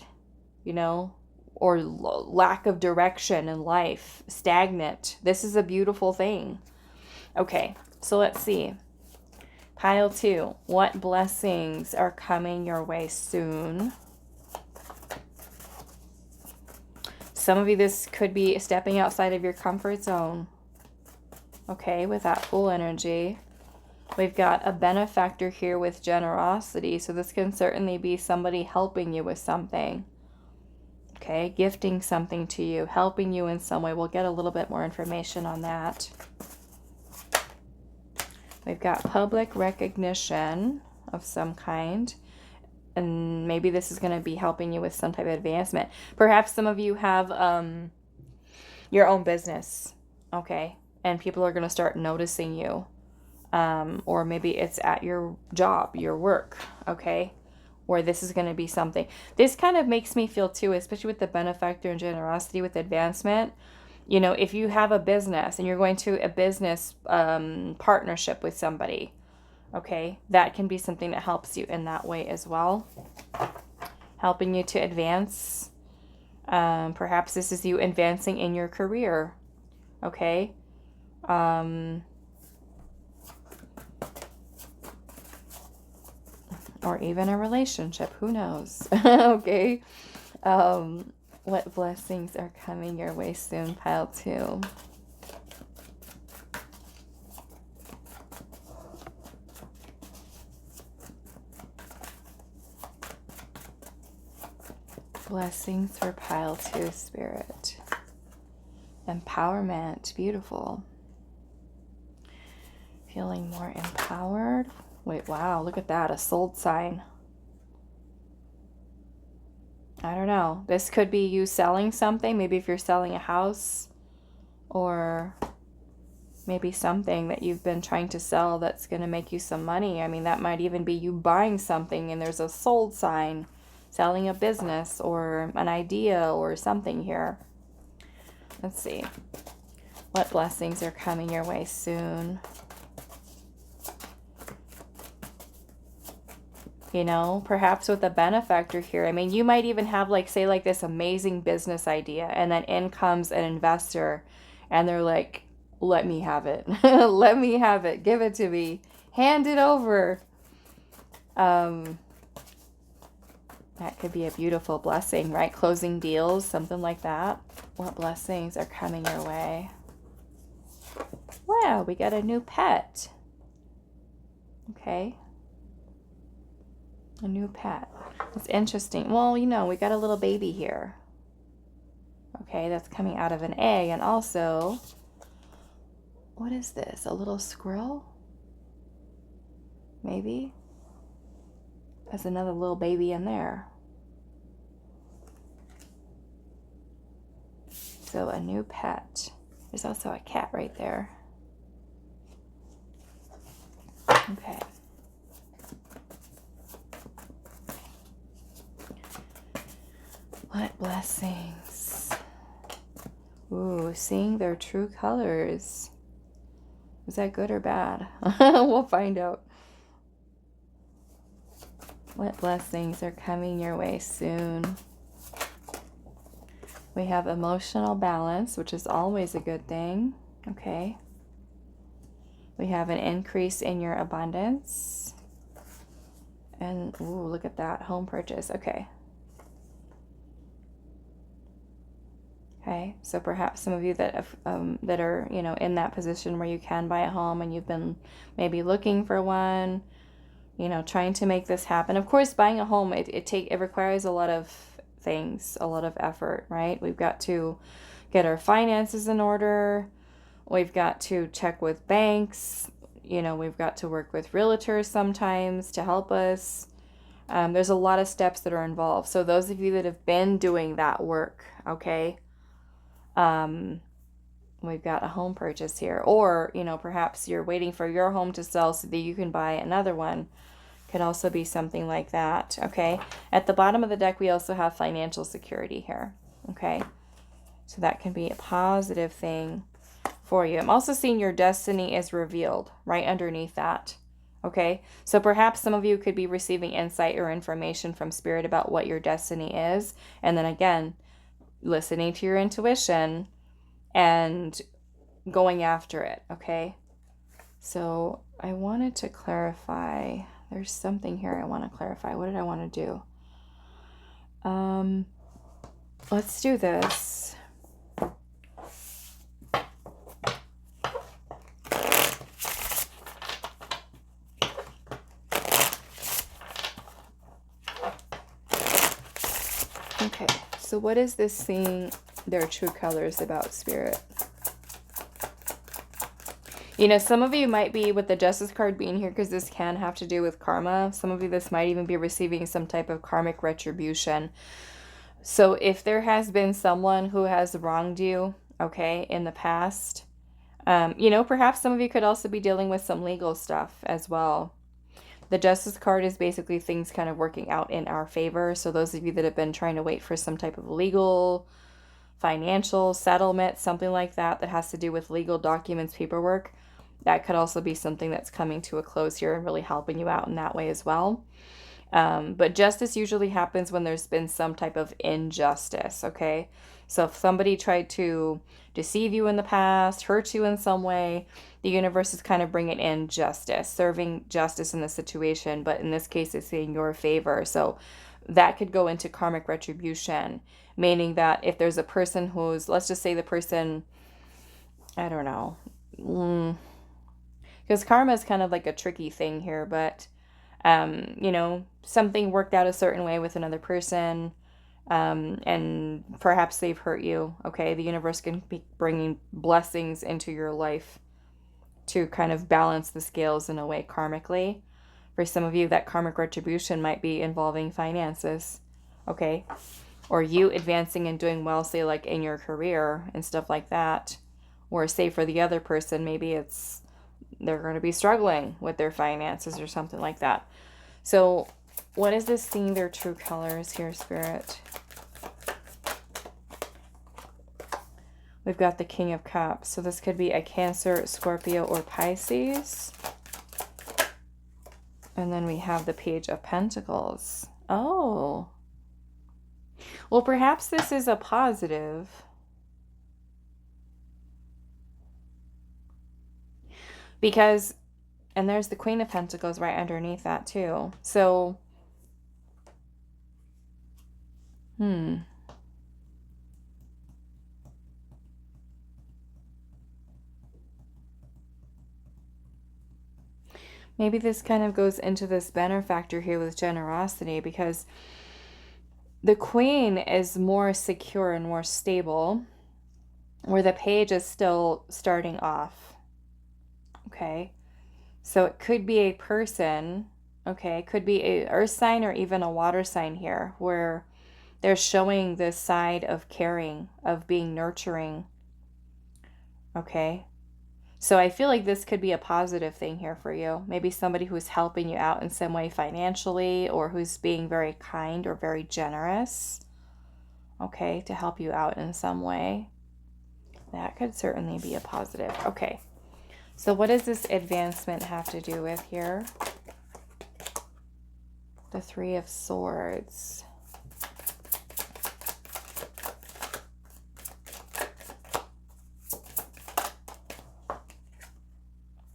you know, or lack of direction in life, stagnant. This is a beautiful thing. Okay, so let's see. Pile 2. What blessings are coming your way soon? Some of you, this could be stepping outside of your comfort zone. Okay, with that full energy. We've got a benefactor here with generosity. So this can certainly be somebody helping you with something. Okay, gifting something to you, helping you in some way. We'll get a little bit more information on that. We've got public recognition of some kind. And maybe this is going to be helping you with some type of advancement. Perhaps some of you have your own business. Okay, and people are going to start noticing you. Or maybe it's at your job, your work. Okay, where this is going to be something. This kind of makes me feel too, especially with the benefactor and generosity with advancement. You know, if you have a business and you're going to a business partnership with somebody, okay, that can be something that helps you in that way as well. Helping you to advance. Perhaps this is you advancing in your career. Okay. Or even a relationship, who knows? Okay. What blessings are coming your way soon, pile 2? Blessings for pile 2, spirit. Empowerment, beautiful. Feeling more empowered. Wait, wow, look at that, a soul sign. I don't know. This could be you selling something. Maybe if you're selling a house, or maybe something that you've been trying to sell that's going to make you some money. I mean, that might even be you buying something and there's a sold sign, selling a business or an idea or something here. Let's see. What blessings are coming your way soon? You know, perhaps with a benefactor here. I mean, you might even have, like, say, like this amazing business idea, and then in comes an investor and they're like, let me have it. Let me have it. Give it to me. Hand it over. That could be a beautiful blessing, right? Closing deals, something like that. What blessings are coming your way? Wow, we got a new pet. Okay. A new pet. It's interesting. Well, you know, we got a little baby here. Okay, that's coming out of an egg. And also, what is this? A little squirrel? Maybe? There's another little baby in there. So a new pet. There's also a cat right there. Okay. What blessings? Ooh, seeing their true colors. Is that good or bad? We'll find out. What blessings are coming your way soon? We have emotional balance, which is always a good thing. Okay. We have an increase in your abundance. And, ooh, look at that. Home purchase. Okay. Okay. So perhaps some of you that are, you know, in that position where you can buy a home and you've been maybe looking for one, you know, trying to make this happen. Of course, buying a home, it requires a lot of things, a lot of effort, right? We've got to get our finances in order. We've got to check with banks. You know, we've got to work with realtors sometimes to help us. There's a lot of steps that are involved. So those of you that have been doing that work, okay, we've got a home purchase here. Or, you know, perhaps you're waiting for your home to sell so that you can buy another one. Could also be something like that, okay? At the bottom of the deck, we also have financial security here, okay? So that can be a positive thing for you. I'm also seeing your destiny is revealed right underneath that, okay? So perhaps some of you could be receiving insight or information from Spirit about what your destiny is. And then again, listening to your intuition and going after it, okay? So I wanted to clarify. There's something here I want to clarify. What did I want to do? Let's do this. Okay, so what is this seeing their true colors about, Spirit? You know, some of you might be with the Justice card being here because this can have to do with karma. Some of you, this might even be receiving some type of karmic retribution. So if there has been someone who has wronged you, okay, in the past, you know, perhaps some of you could also be dealing with some legal stuff as well. The Justice card is basically things kind of working out in our favor. So those of you that have been trying to wait for some type of legal, financial settlement, something like that, that has to do with legal documents, paperwork, that could also be something that's coming to a close here and really helping you out in that way as well. But justice usually happens when there's been some type of injustice, okay? So if somebody tried to deceive you in the past, hurt you in some way, the universe is kind of bringing in justice, serving justice in the situation. But in this case, it's in your favor. So that could go into karmic retribution, meaning that if there's a person who's, let's just say the person, I don't know, because karma is kind of like a tricky thing here, but, you know, something worked out a certain way with another person, and perhaps they've hurt you, okay? The universe can be bringing blessings into your life to kind of balance the scales in a way karmically. For some of you, that karmic retribution might be involving finances, okay? or you advancing and doing well, say like in your career and stuff like that. Or say for the other person, maybe it's they're going to be struggling with their finances or something like that. So what is this seeing their true colors here, Spirit? We've got the King of Cups. So this could be a Cancer, Scorpio, or Pisces. And then we have the Page of Pentacles. Oh. Well, perhaps this is a positive. Because, and there's the Queen of Pentacles right underneath that too. So, maybe this kind of goes into this benefactor here with generosity, because the Queen is more secure and more stable, where the Page is still starting off. Okay. So it could be a person, okay, it could be a earth sign or even a water sign here, where they're showing this side of caring, of being nurturing. Okay. So I feel like this could be a positive thing here for you. Maybe somebody who's helping you out in some way financially, or who's being very kind or very generous, okay, to help you out in some way. That could certainly be a positive. Okay. So what does this advancement have to do with here? The Three of Swords.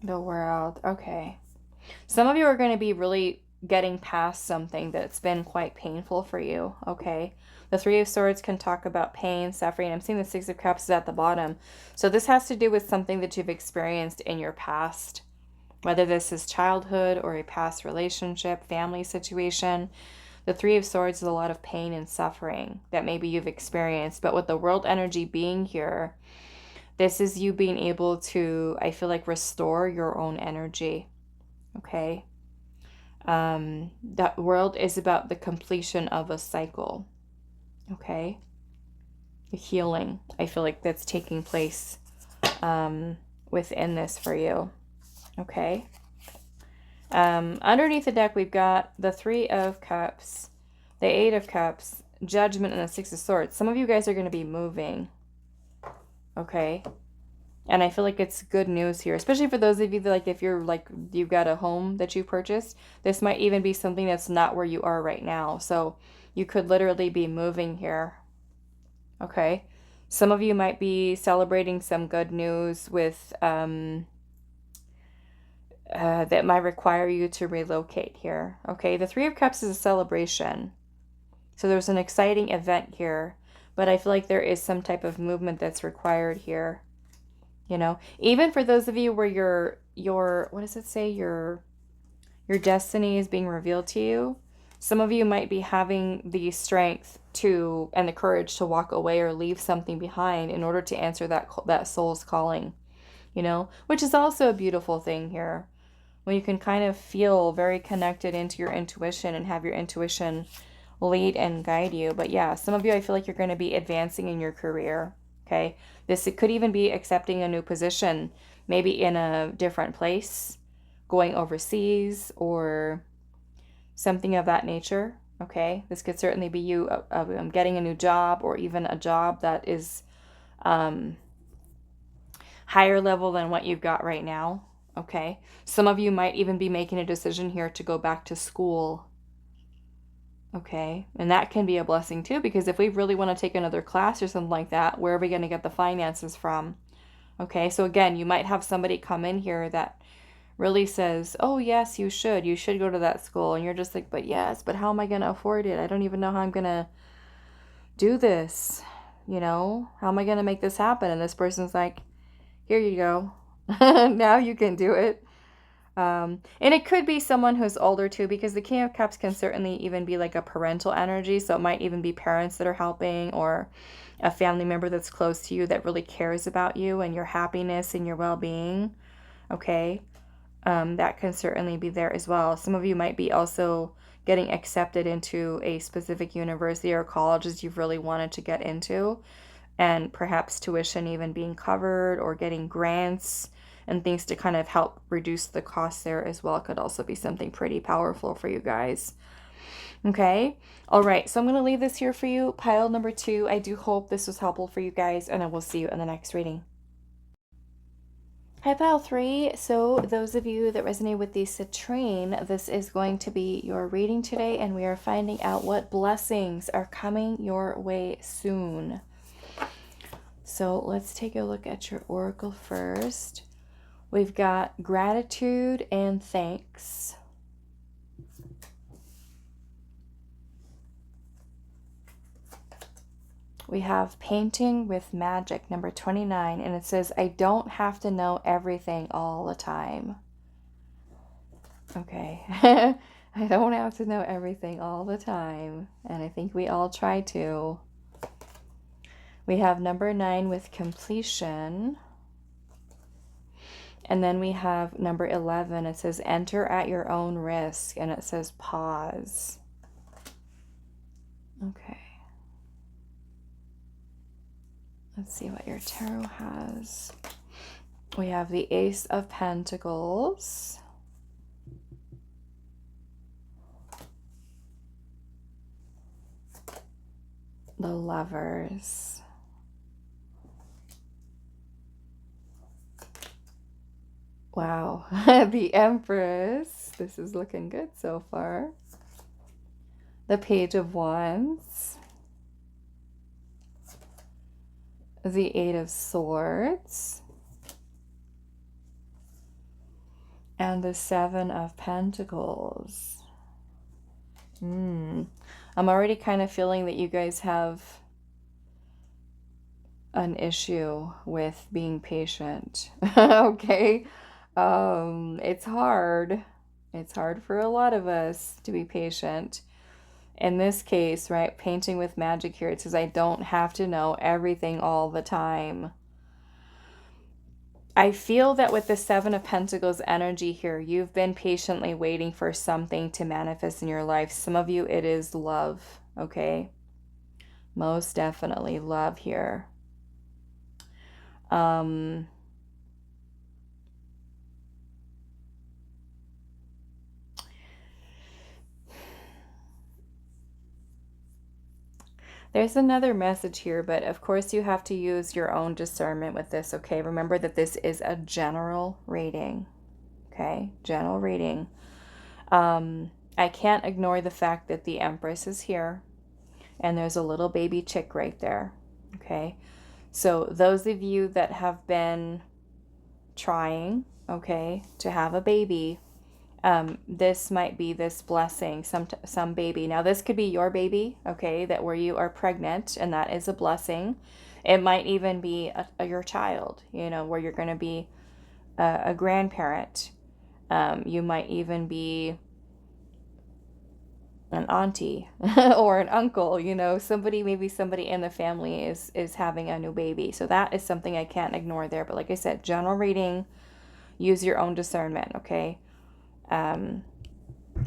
The World. Okay. Some of you are going to be really getting past something that's been quite painful for you. Okay. The Three of Swords can talk about pain, suffering. I'm seeing the Six of Cups is at the bottom. So this has to do with something that you've experienced in your past, whether this is childhood or a past relationship, family situation. The Three of Swords is a lot of pain and suffering that maybe you've experienced. But with the World energy being here, this is you being able to, I feel like, restore your own energy. Okay. That World is about the completion of a cycle. Okay. The healing, I feel like, that's taking place within this for you. Okay. Underneath the deck, we've got the Three of Cups, the Eight of Cups, Judgment, and the Six of Swords. Some of you guys are going to be moving. Okay. And I feel like it's good news here, especially for those of you that, like, if you're like, you've got a home that you purchased, this might even be something that's not where you are right now. So you could literally be moving here. Okay. Some of you might be celebrating some good news with, that might require you to relocate here. Okay. The Three of Cups is a celebration. So there's an exciting event here, but I feel like there is some type of movement that's required here. You know, even for those of you where your what does it say? Your destiny is being revealed to you. Some of you might be having the strength to, and the courage to walk away or leave something behind in order to answer that soul's calling, you know, which is also a beautiful thing here, when you can kind of feel very connected into your intuition and have your intuition lead and guide you. But yeah, some of you, I feel like you're going to be advancing in your career. Okay. It could even be accepting a new position, maybe in a different place, going overseas, or something of that nature. Okay. This could certainly be you getting a new job, or even a job that is higher level than what you've got right now. Okay. Some of you might even be making a decision here to go back to school. Okay, and that can be a blessing too, because if we really want to take another class or something like that, where are we going to get the finances from? Okay, so again, you might have somebody come in here that really says, oh yes, you should go to that school. And you're just like, but yes, but how am I going to afford it? I don't even know how I'm going to do this. You know, how am I going to make this happen? And this person's like, here you go. Now you can do it. And it could be someone who's older too, because the King of Cups can certainly even be like a parental energy. So it might even be parents that are helping, or a family member that's close to you that really cares about you and your happiness and your well-being. Okay. that can certainly be there as well. Some of you might be also getting accepted into a specific university or colleges you've really wanted to get into, and perhaps tuition even being covered, or getting grants and things to kind of help reduce the cost there as well could also be something pretty powerful for you guys. Okay. All right. So I'm going to leave this here for you. Pile number 2. I do hope this was helpful for you guys, and I will see you in the next reading. Hi, pile 3. So those of you that resonate with the Citrine, this is going to be your reading today, and we are finding out what blessings are coming your way soon. So let's take a look at your oracle first. We've got gratitude and thanks. We have painting with magic, number 29, and it says, I don't have to know everything all the time. Okay. I don't have to know everything all the time, and I think we all try to. We have number 9 with completion. And then we have number 11. It says, enter at your own risk, and it says pause. Okay. Let's see what your tarot has. We have the Ace of Pentacles. The Lovers. Wow. The Empress. This is looking good so far. The Page of Wands. The Eight of Swords, and the Seven of Pentacles. I'm already kind of feeling that you guys have an issue with being patient. Okay. It's hard. It's hard for a lot of us to be patient. In this case, right, painting with magic here, it says, I don't have to know everything all the time. I feel that with the Seven of Pentacles energy here, you've been patiently waiting for something to manifest in your life. Some of you, it is love, okay? Most definitely love here. There's another message here, but of course you have to use your own discernment with this, okay? Remember that this is a general reading, okay? General reading. I can't ignore the fact that the Empress is here, and there's a little baby chick right there, okay? So those of you that have been trying, okay, to have a baby, this might be this blessing, some baby. Now this could be your baby, okay, that where you are pregnant, and that is a blessing. It might even be your child, you know, where you're going to be a grandparent. You might even be an auntie or an uncle, you know, somebody, maybe somebody in the family is having a new baby. So that is something I can't ignore there. But like I said, general reading, use your own discernment, okay?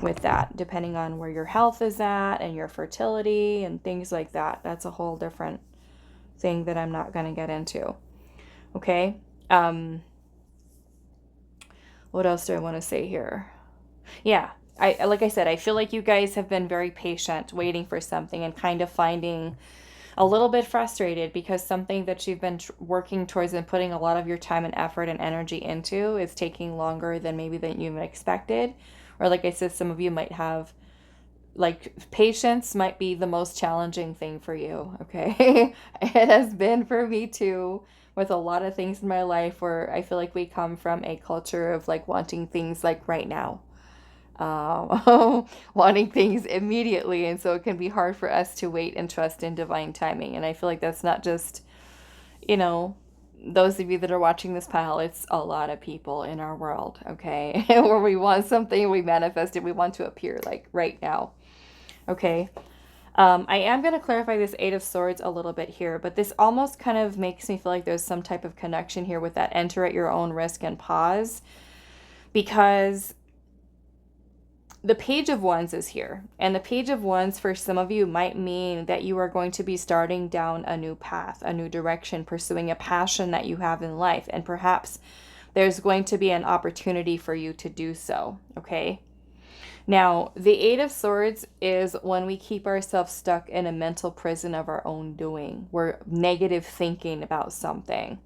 With that, depending on where your health is at and your fertility and things like that. That's a whole different thing that I'm not going to get into. Okay. What else do I want to say here? Yeah. Like I said, I feel like you guys have been very patient waiting for something and kind of finding a little bit frustrated because something that you've been working towards and putting a lot of your time and effort and energy into is taking longer than maybe than you expected. Or like I said, some of you might have, like, patience might be the most challenging thing for you, okay? It has been for me too, with a lot of things in my life where I feel like we come from a culture of like wanting things like right now. Wanting things immediately, and so it can be hard for us to wait and trust in divine timing. And I feel like that's not just, you know, those of you that are watching this pile, it's a lot of people in our world, okay? Where we want something, we manifest it, we want to appear like right now, okay? I am going to clarify this Eight of Swords a little bit here, but this almost kind of makes me feel like there's some type of connection here with that enter at your own risk and pause. because the Page of Wands is here. And the Page of Wands for some of you might mean that you are going to be starting down a new path, a new direction, pursuing a passion that you have in life. And perhaps there's going to be an opportunity for you to do so, okay? Now, the Eight of Swords is when we keep ourselves stuck in a mental prison of our own doing. We're negative thinking about something,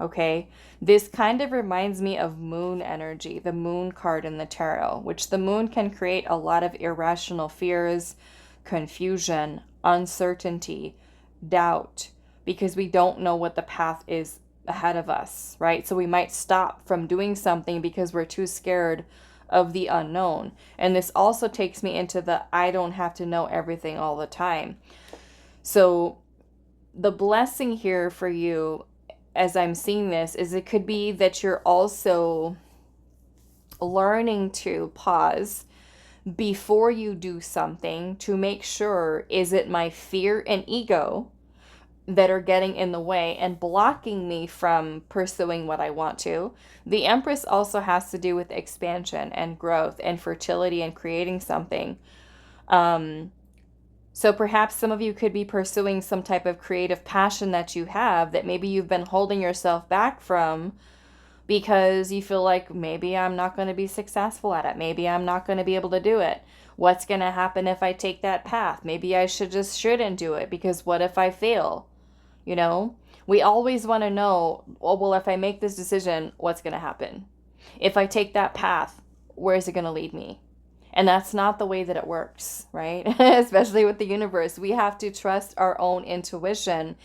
okay? This kind of reminds me of moon energy, the moon card in the tarot, which the moon can create a lot of irrational fears, confusion, uncertainty, doubt, because we don't know what the path is ahead of us, right? So we might stop from doing something because we're too scared of the unknown. And this also takes me into the I don't have to know everything all the time. So the blessing here for you, as I'm seeing this, is it could be that you're also learning to pause before you do something to make sure, is it my fear and ego that are getting in the way and blocking me from pursuing what I want to? The Empress also has to do with expansion and growth and fertility and creating something. So perhaps some of you could be pursuing some type of creative passion that you have that maybe you've been holding yourself back from because you feel like maybe I'm not going to be successful at it. Maybe I'm not going to be able to do it. What's going to happen if I take that path? Maybe I shouldn't do it because what if I fail? You know, we always want to know, well, if I make this decision, what's going to happen? If I take that path, where is it going to lead me? And that's not the way that it works, right? Especially with the universe. We have to trust our own intuition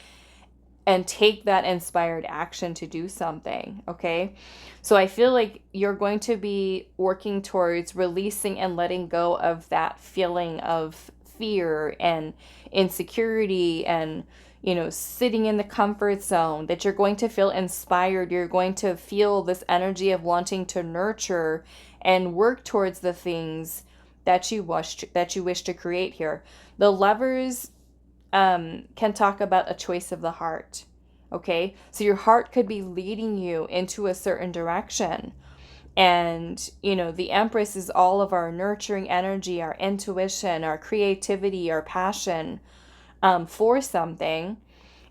and take that inspired action to do something, okay? So I feel like you're going to be working towards releasing and letting go of that feeling of fear and insecurity and, you know, sitting in the comfort zone, that you're going to feel inspired. You're going to feel this energy of wanting to nurture and work towards the things that you wish to create here. The Lovers can talk about a choice of the heart, okay? So your heart could be leading you into a certain direction. And, you know, the Empress is all of our nurturing energy, our intuition, our creativity, our passion for something.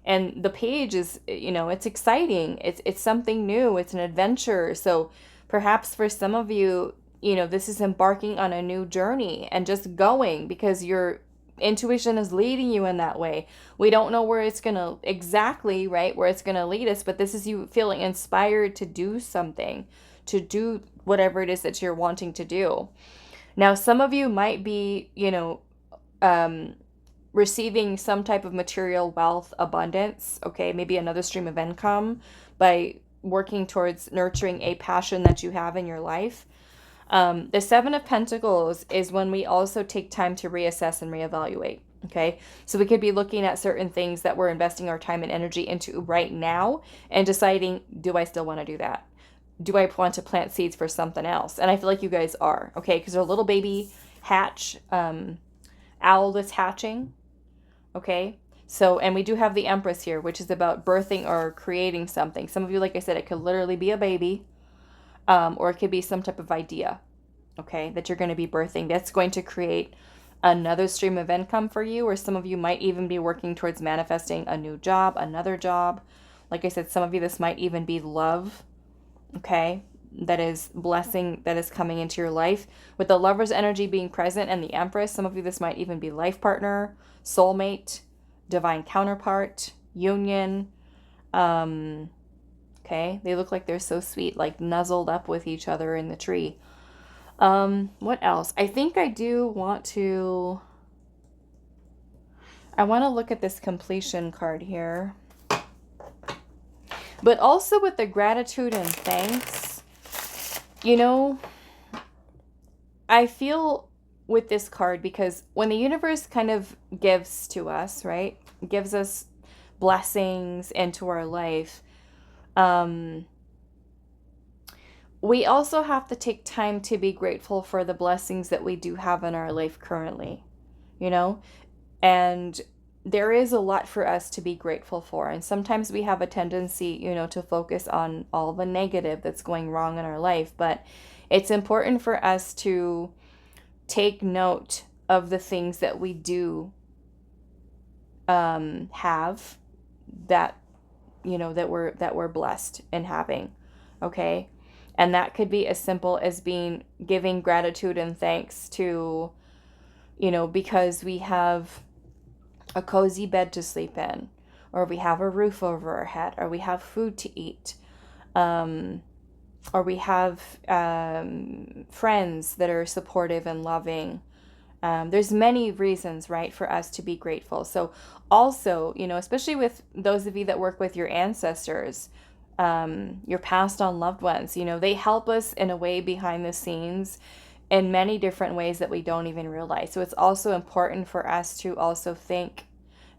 And the Page is, you know, it's exciting. It's something new. It's an adventure. So perhaps for some of you, you know, this is embarking on a new journey and just going because your intuition is leading you in that way. We don't know where it's going to exactly, right, where it's going to lead us, but this is you feeling inspired to do something, to do whatever it is that you're wanting to do. Now, some of you might be, you know, receiving some type of material wealth abundance, okay, maybe another stream of income by working towards nurturing a passion that you have in your life. The Seven of Pentacles is when we also take time to reassess and reevaluate, okay? So we could be looking at certain things that we're investing our time and energy into right now and deciding, do I still want to do that? Do I want to plant seeds for something else? And I feel like you guys are, okay? Because there's a little baby hatch, owl that's hatching, okay? So, and we do have the Empress here, which is about birthing or creating something. Some of you, like I said, it could literally be a baby. Or it could be some type of idea, okay, that you're going to be birthing. That's going to create another stream of income for you, or some of you might even be working towards manifesting a new job, another job. Like I said, some of you, this might even be love, okay, that is blessing that is coming into your life. With the Lover's energy being present and the Empress, some of you, this might even be life partner, soulmate, divine counterpart, union, okay, they look like they're so sweet, like nuzzled up with each other in the tree. What else? I think I do want to... I want to look at this completion card here. But also with the gratitude and thanks, you know, I feel with this card, because when the universe kind of gives to us, right, gives us blessings into our life, we also have to take time to be grateful for the blessings that we do have in our life currently, you know, and there is a lot for us to be grateful for. And sometimes we have a tendency, to focus on all the negative that's going wrong in our life. But it's important for us to take note of the things that we do have that, that we're blessed in having. Okay. And that could be as simple as giving gratitude and thanks to, because we have a cozy bed to sleep in, or we have a roof over our head, or we have food to eat, or we have friends that are supportive and loving. There's many reasons, right, for us to be grateful. So also, especially with those of you that work with your ancestors, your passed on loved ones, they help us in a way behind the scenes in many different ways that we don't even realize. So it's also important for us to also think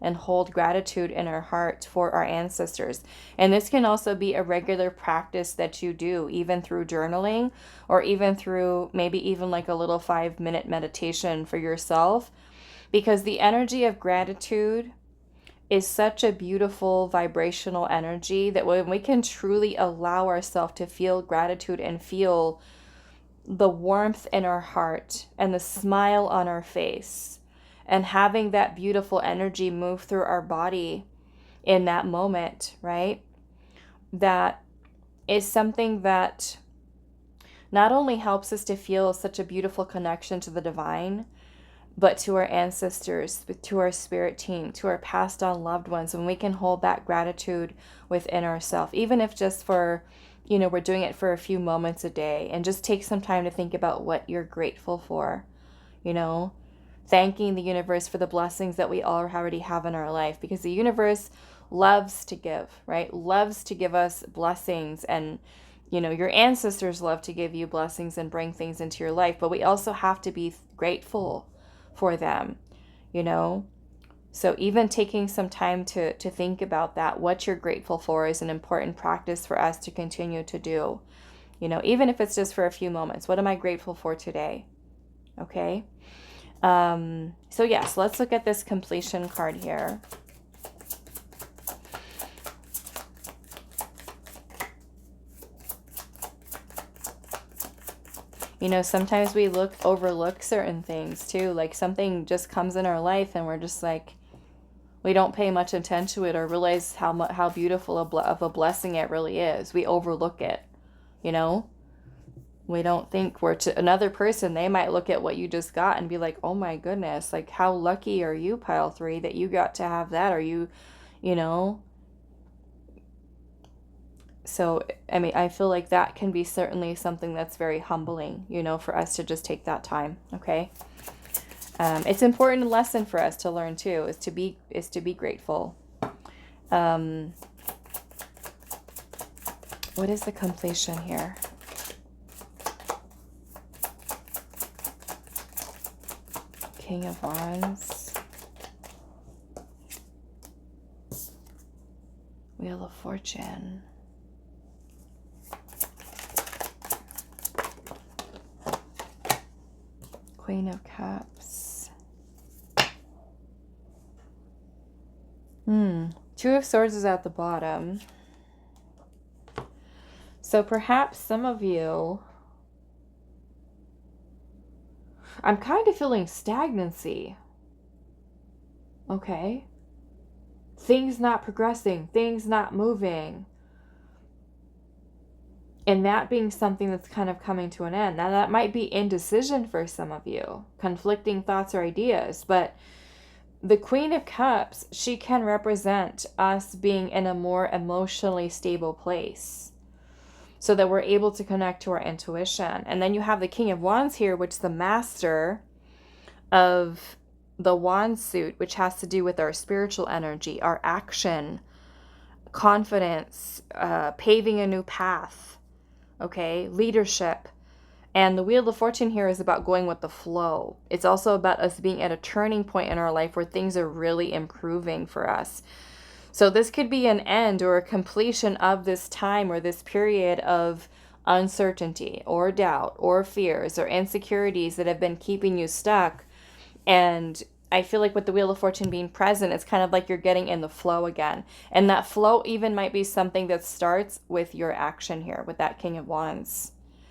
and hold gratitude in our heart for our ancestors. And this can also be a regular practice that you do, even through journaling, or even through maybe even like a little 5-minute meditation for yourself, because the energy of gratitude is such a beautiful vibrational energy that when we can truly allow ourselves to feel gratitude and feel the warmth in our heart and the smile on our face, and having that beautiful energy move through our body in that moment, right? That is something that not only helps us to feel such a beautiful connection to the divine, but to our ancestors, to our spirit team, to our passed on loved ones, when we can hold that gratitude within ourselves, even if just for, we're doing it for a few moments a day, and just take some time to think about what you're grateful for, thanking the universe for the blessings that we already have in our life, because the universe loves to give, right? Loves to give us blessings, and your ancestors love to give you blessings and bring things into your life, but we also have to be grateful for them, So even taking some time to think about that, what you're grateful for, is an important practice for us to continue to do, even if it's just for a few moments. What am I grateful for today? Okay. So yes, let's look at this completion card here. Sometimes we overlook certain things too. Like something just comes in our life and we're just like, we don't pay much attention to it or realize how beautiful of a blessing it really is. We overlook it, We don't think another person, they might look at what you just got and be like, oh my goodness, like how lucky are you, pile 3, that you got to have that? Are you, So, I feel like that can be certainly something that's very humbling, for us to just take that time. Okay. It's an important lesson for us to learn too, is to be grateful. What is the completion here? King of Wands. Wheel of Fortune. Queen of Cups. Two of Swords is at the bottom. So perhaps some of you, I'm kind of feeling stagnancy. Okay. Things not progressing, things not moving. And that being something that's kind of coming to an end. Now that might be indecision for some of you, conflicting thoughts or ideas, but the Queen of Cups, she can represent us being in a more emotionally stable place, so that we're able to connect to our intuition. And then you have the King of Wands here, which is the master of the wand suit, which has to do with our spiritual energy, our action, confidence, paving a new path. Okay, leadership. And the Wheel of Fortune here is about going with the flow. It's also about us being at a turning point in our life where things are really improving for us. So this could be an end or a completion of this time or this period of uncertainty or doubt or fears or insecurities that have been keeping you stuck. And I feel like with the Wheel of Fortune being present, it's kind of like you're getting in the flow again. And that flow even might be something that starts with your action here, with that King of Wands.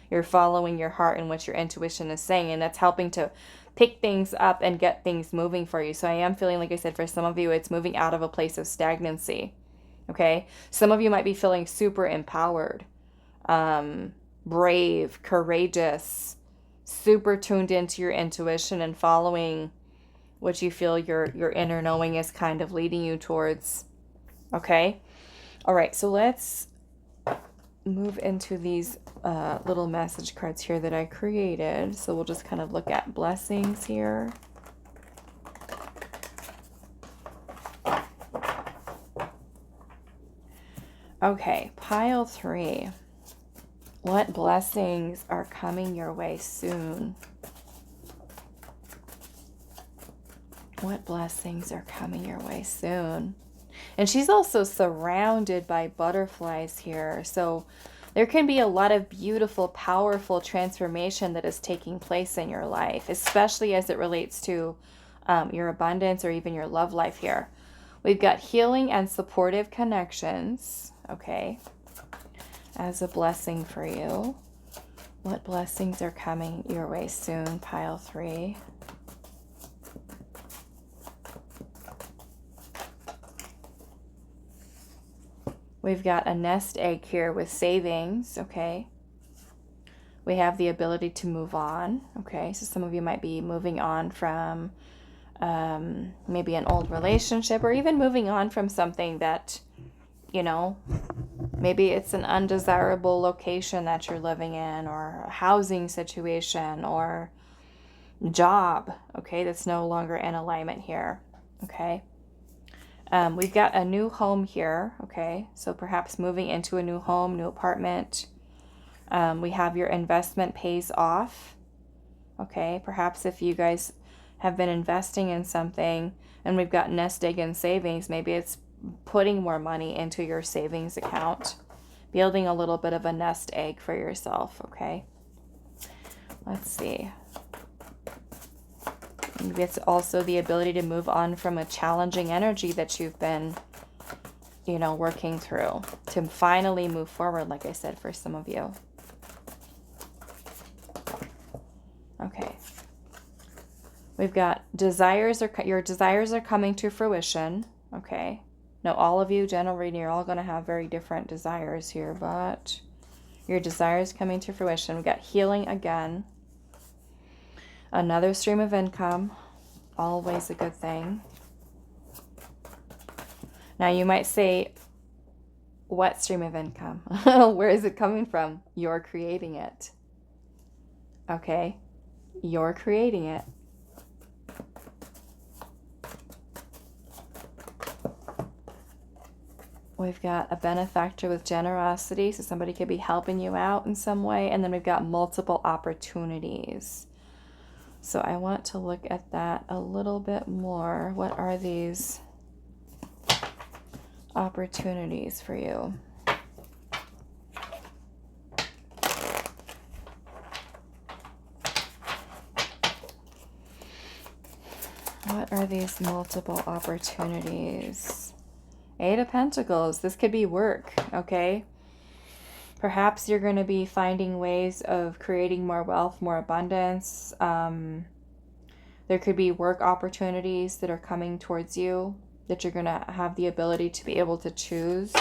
You're following your heart and what your intuition is saying, and that's helping to pick things up and get things moving for you. So I am feeling, like I said, for some of you, it's moving out of a place of stagnancy. Okay? Some of you might be feeling super empowered, brave, courageous, super tuned into your intuition and following what you feel your inner knowing is kind of leading you towards. Okay? All right, so let's move into these little message cards here that I created. So we'll just kind of look at blessings here. Okay, pile 3. What blessings are coming your way soon? What blessings are coming your way soon? And she's also surrounded by butterflies here. So there can be a lot of beautiful, powerful transformation that is taking place in your life, especially as it relates to your abundance or even your love life here. We've got healing and supportive connections. Okay. As a blessing for you. What blessings are coming your way soon, pile 3? We've got a nest egg here with savings, okay? We have the ability to move on, okay? So some of you might be moving on from maybe an old relationship, or even moving on from something that, you know, maybe it's an undesirable location that you're living in, or a housing situation, or job, okay, that's no longer in alignment here, okay? We've got a new home here, okay? So perhaps moving into a new home, new apartment. We have your investment pays off, okay? Perhaps if you guys have been investing in something, and we've got nest egg and savings, maybe it's putting more money into your savings account, building a little bit of a nest egg for yourself, okay? Let's see. Maybe it's also the ability to move on from a challenging energy that you've been, you know, working through, to finally move forward, like I said, for some of you. Okay. We've got desires, your desires are coming to fruition, okay? Now, all of you, general reading, you're all going to have very different desires here, but your desires coming to fruition. We've got healing again. Another stream of income, always a good thing. Now you might say, what stream of income? Where is it coming from? You're creating it. Okay? You're creating it. We've got a benefactor with generosity, so somebody could be helping you out in some way. And then we've got multiple opportunities. So I want to look at that a little bit more. What are these opportunities for you? What are these multiple opportunities? 8 of Pentacles. This could be work, okay? Perhaps you're going to be finding ways of creating more wealth, more abundance. There could be work opportunities that are coming towards you that you're going to have the ability to be able to choose,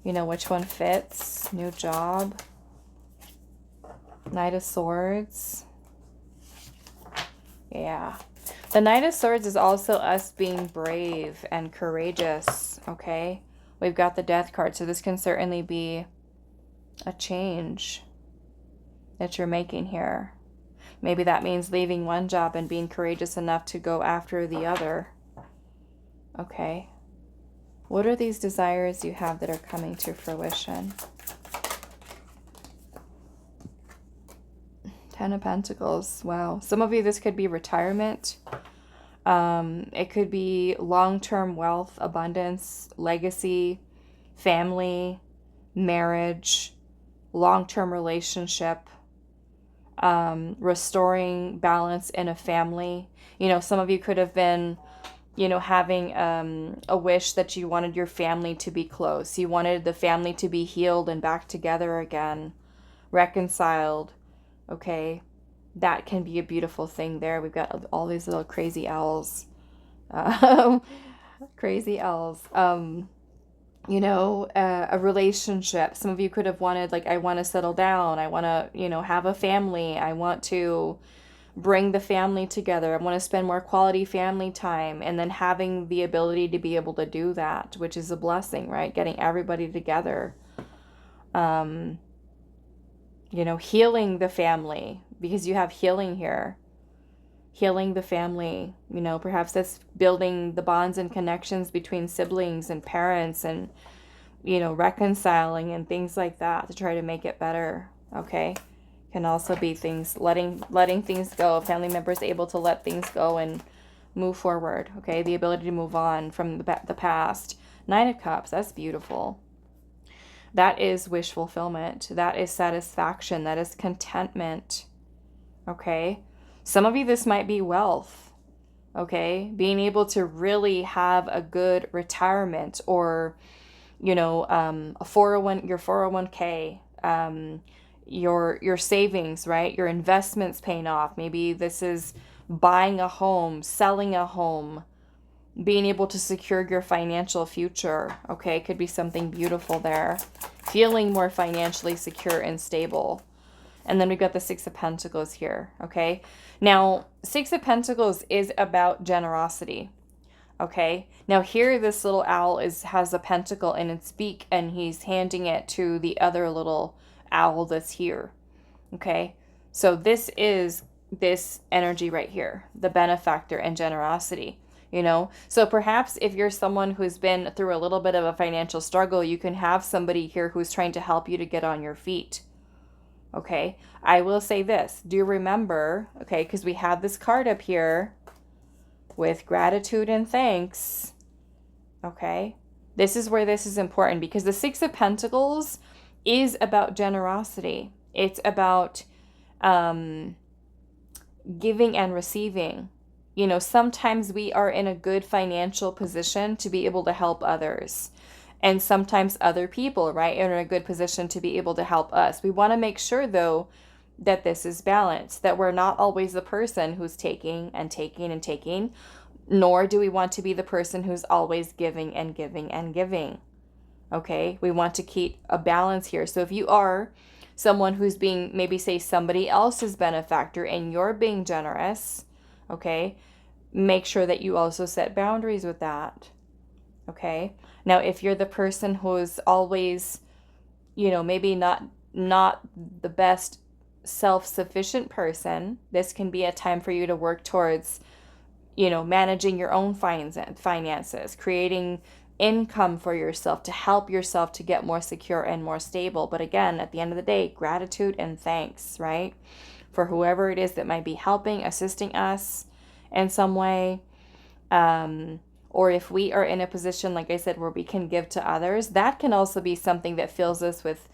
you know, which one fits. New job. Knight of Swords. Yeah. The Knight of Swords is also us being brave and courageous, okay? We've got the Death card, so this can certainly be a change that you're making here. Maybe that means leaving one job and being courageous enough to go after the other. Okay. What are these desires you have that are coming to fruition? 10 of Pentacles. Wow. Some of you, this could be retirement. It could be long-term wealth, abundance, legacy, family, marriage, long-term relationship. restoring balance in a family. You know, some of you could have been, you know, having a wish that you wanted your family to be close. You wanted the family to be healed and back together again, reconciled. Okay, that can be a beautiful thing there. We've got all these little crazy owls. Um, crazy owls. You know, a relationship. Some of you could have wanted, like, I want to settle down. I want to, you know, have a family. I want to bring the family together. I want to spend more quality family time. And then having the ability to be able to do that, which is a blessing, right? Getting everybody together. You know, healing the family, because you have healing here. Healing the family, you know, perhaps that's building the bonds and connections between siblings and parents, and, you know, reconciling and things like that to try to make it better. Okay, can also be things letting things go. Family members able to let things go and move forward. Okay, the ability to move on from the past. Nine of Cups, that's beautiful. That is wish fulfillment. That is satisfaction. That is contentment. Okay. Some of you, this might be wealth, okay? Being able to really have a good retirement, or, you know, your 401k, your savings, right? Your investments paying off. Maybe this is buying a home, selling a home, being able to secure your financial future, okay? Could be something beautiful there. Feeling more financially secure and stable. And then we've got the Six of Pentacles here, okay? Now, Six of Pentacles is about generosity, okay? Now here, this little owl has a pentacle in its beak, and he's handing it to the other little owl that's here, okay? So this is this energy right here, the benefactor and generosity, you know? So perhaps if you're someone who's been through a little bit of a financial struggle, you can have somebody here who's trying to help you to get on your feet. Okay, I will say this. Do you remember, okay, because we have this card up here with gratitude and thanks, okay? This is where this is important, because the Six of Pentacles is about generosity. It's about giving and receiving. You know, sometimes we are in a good financial position to be able to help others. And sometimes other people, right, are in a good position to be able to help us. We want to make sure, though, that this is balanced, that we're not always the person who's taking and taking and taking, nor do we want to be the person who's always giving and giving and giving. Okay, we want to keep a balance here. So if you are someone who's being, maybe say somebody else's benefactor and you're being generous, okay, make sure that you also set boundaries with that. Okay. Now, if you're the person who's always, you know, maybe not the best self-sufficient person, this can be a time for you to work towards, you know, managing your own finances, creating income for yourself to help yourself to get more secure and more stable. But again, at the end of the day, gratitude and thanks, right? For whoever it is that might be helping, assisting us in some way. Or if we are in a position, like I said, where we can give to others, that can also be something that fills us with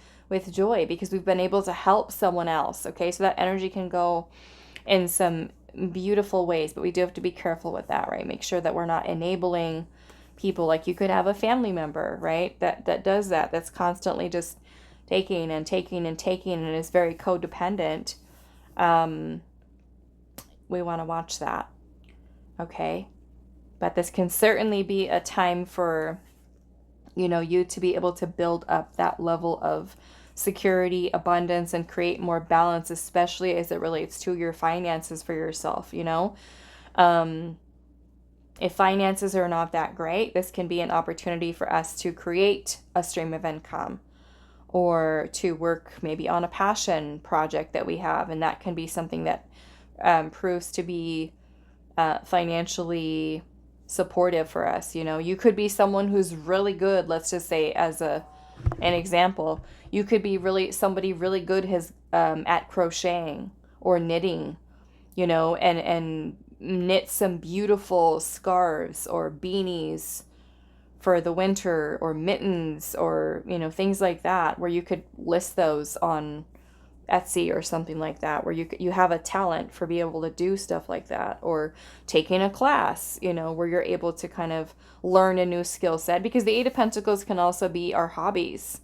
joy, because we've been able to help someone else. Okay, so that energy can go in some beautiful ways, but we do have to be careful with that, right? Make sure that we're not enabling people. Like, you could have a family member, right, that does that, that's constantly just taking and taking and taking, and is very codependent. We want to watch that. Okay. But this can certainly be a time for, you know, you to be able to build up that level of security, abundance, and create more balance, especially as it relates to your finances for yourself, you know. If finances are not that great, this can be an opportunity for us to create a stream of income, or to work maybe on a passion project that we have, and that can be something that proves to be financially supportive for us. You know, you could be someone who's really good, let's just say as an example, you could be somebody really good at crocheting or knitting, you know, and knit some beautiful scarves or beanies for the winter, or mittens, or, you know, things like that, where you could list those on Etsy or something like that, where you have a talent for being able to do stuff like that, or taking a class, you know, where you're able to kind of learn a new skill set, because the Eight of Pentacles can also be our hobbies.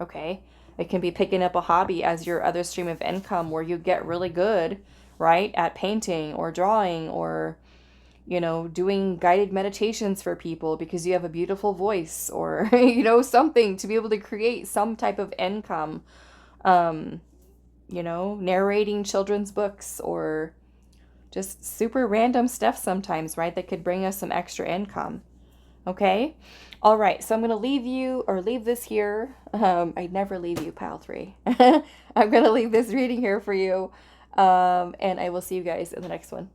Okay, it can be picking up a hobby as your other stream of income, where you get really good, right, at painting or drawing, or, you know, doing guided meditations for people because you have a beautiful voice, or you know, something to be able to create some type of income. You know, narrating children's books, or just super random stuff sometimes, right, that could bring us some extra income. Okay? All right, so I'm going to leave you, or leave this here. I never leave you, pile 3. I'm going to leave this reading here for you, and I will see you guys in the next one.